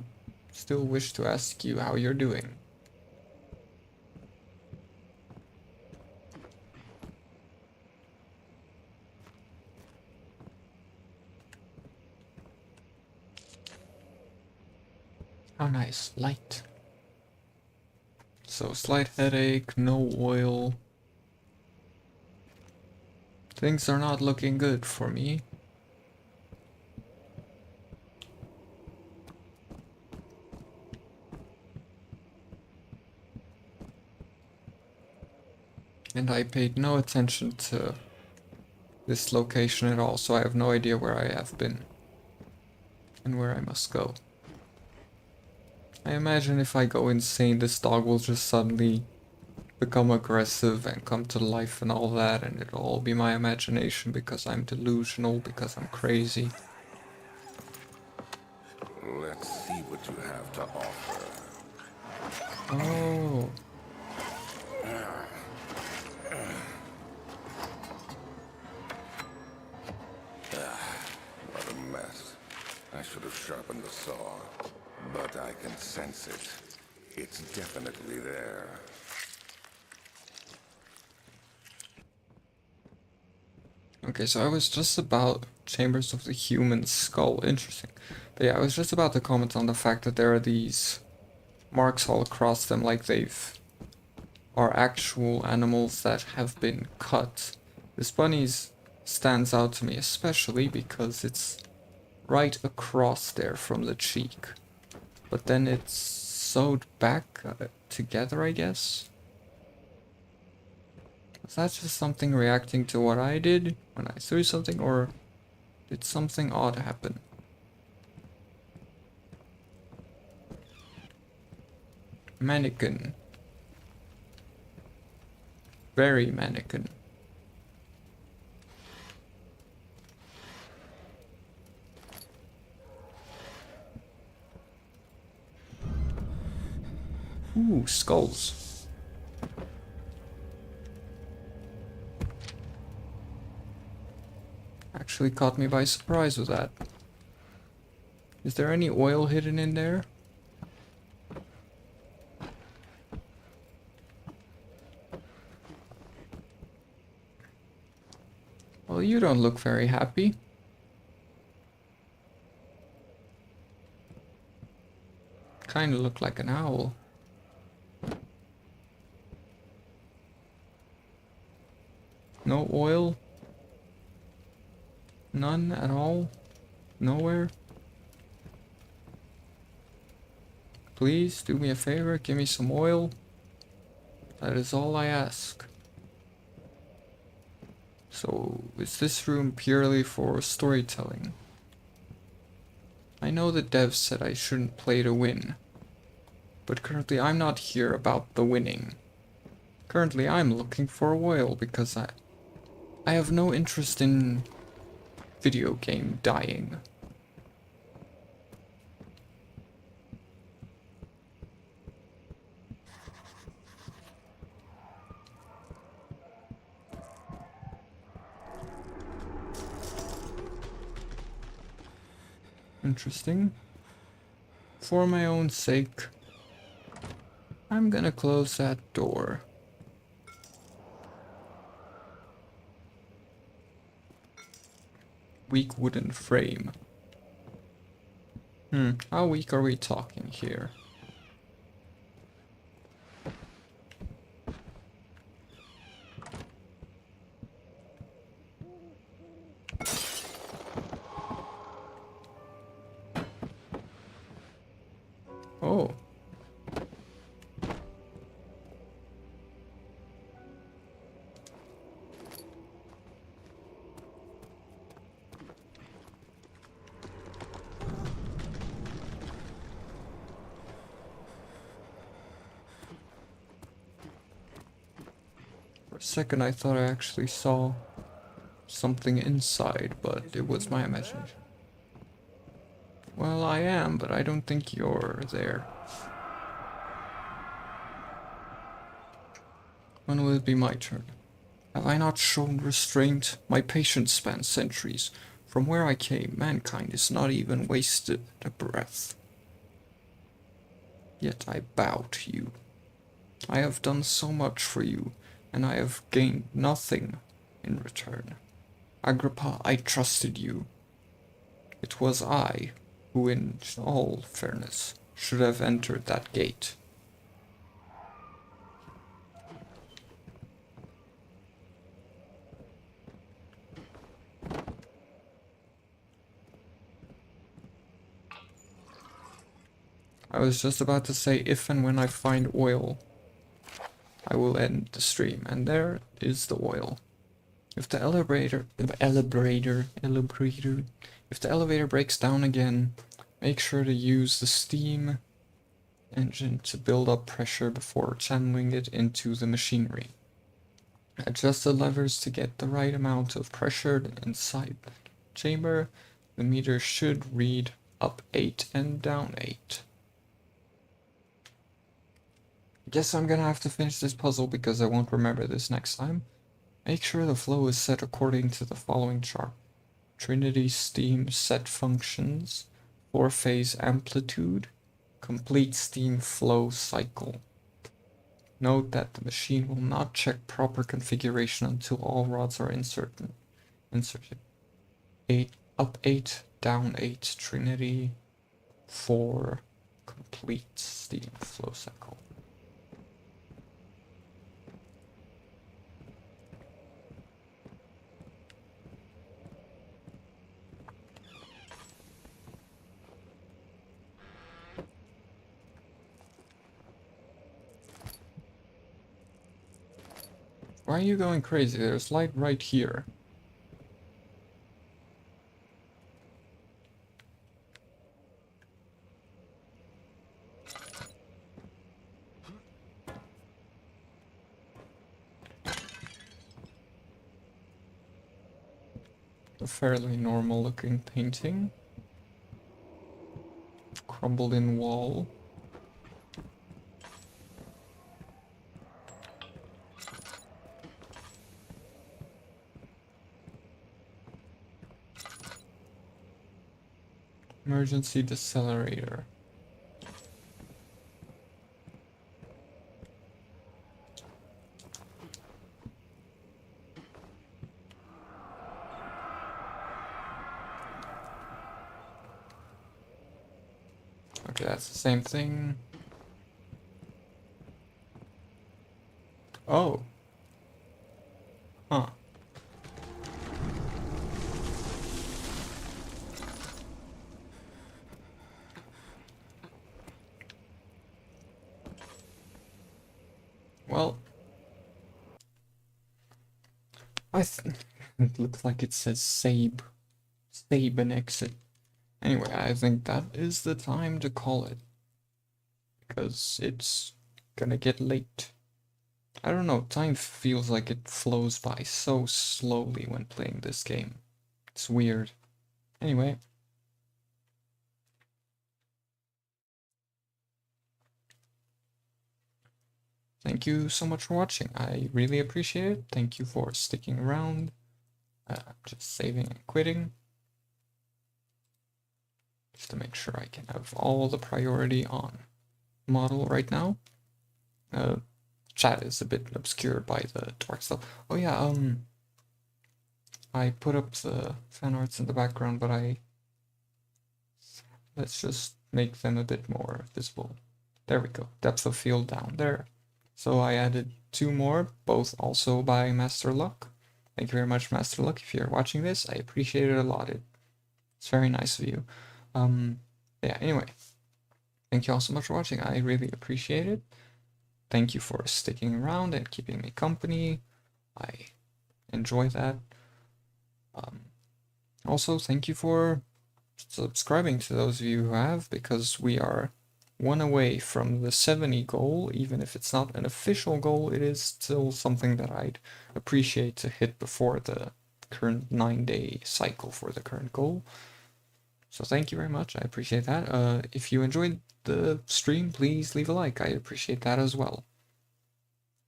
still wish to ask you how you're doing. How nice, light. So, slight headache, no oil. Things are not looking good for me. And I paid no attention to this location at all, so I have no idea where I have been and where I must go. I imagine if I go insane, this dog will just suddenly become aggressive and come to life and all that, and it'll all be my imagination because I'm delusional, because I'm crazy. Let's see what you have to offer. Oh. What a mess. I should have sharpened the saw. But I can sense it. It's definitely there. Okay, so I was just about Chambers of the Human Skull. Interesting. But yeah, I was just about to comment on the fact that there are these marks all across them, like they've are actual animals that have been cut. This bunny's stands out to me especially because it's right across there from the cheek. But then it's sewed back together, I guess? Was that just something reacting to what I did when I threw something, or did something odd happen? Mannequin. Very mannequin. Ooh, skulls. Actually caught me by surprise with that. Is there any oil hidden in there? Well, you don't look very happy. Kinda look like an owl. No oil? None at all? Nowhere? Please do me a favor, give me some oil. That is all I ask. So, is this room purely for storytelling? I know the devs said I shouldn't play to win, but currently I'm not here about the winning. Currently I'm looking for oil because I have no interest in video game dying. Interesting. For my own sake, I'm gonna close that door. Weak wooden frame. How weak are we talking here? Oh. For a second I thought I actually saw something inside, but it was my imagination. Well, I am, but I don't think you're there. When will it be my turn? Have I not shown restraint? My patience spans centuries. From where I came, mankind is not even wasted a breath. Yet I bow to you. I have done so much for you, and I have gained nothing in return. Agrippa, I trusted you. It was I who, in all fairness, should have entered that gate. I was just about to say, if and when I find oil, I will end the stream. And there is the oil. If the elevator breaks down again, make sure to use the steam engine to build up pressure before channeling it into the machinery. Adjust the levers to get the right amount of pressure inside the chamber. The meter should read up 8 and down 8. Guess I'm gonna have to finish this puzzle because I won't remember this next time. Make sure the flow is set according to the following chart. Trinity steam set functions, 4-phase amplitude, complete steam flow cycle. Note that the machine will not check proper configuration until all rods are inserted. 8 up 8, down 8, Trinity 4, complete steam flow cycle. Why are you going crazy? There's light right here. A fairly normal looking painting. Crumbled in wall. Emergency decelerator. Okay, that's the same thing. Oh. Huh. Well, it looks like it says save and exit. Anyway, I think that is the time to call it, because it's gonna get late. I don't know, time feels like it flows by so slowly when playing this game. It's weird. Anyway. Thank you so much for watching. I really appreciate it. Thank you for sticking around. Just saving and quitting. Just to make sure I can have all the priority on model right now. Chat is a bit obscured by the dark stuff. Oh yeah, I put up the fan arts in the background, but let's just make them a bit more visible. There we go. Depth of field down there. So I added 2 more, both also by Master Luck. Thank you very much, Master Luck. If you're watching this, I appreciate it a lot. It's very nice of you. Yeah, anyway. Thank you all so much for watching. I really appreciate it. Thank you for sticking around and keeping me company. I enjoy that. Also, thank you for subscribing to those of you who have, because we are 1 away from the 70 goal. Even if it's not an official goal, it is still something that I'd appreciate to hit before the current 9-day cycle for the current goal. So thank you very much. I appreciate that. If you enjoyed the stream, please leave a like. I appreciate that as well.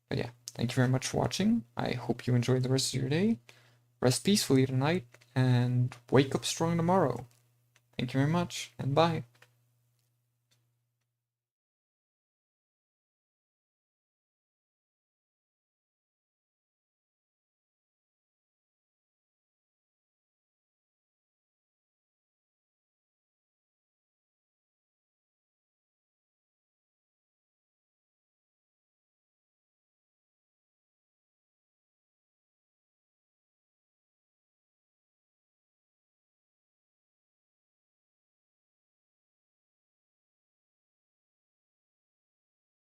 But yeah, Thank you very much for watching. I hope you enjoyed the rest of your day. Rest peacefully tonight, and wake up strong tomorrow. Thank you very much, and bye.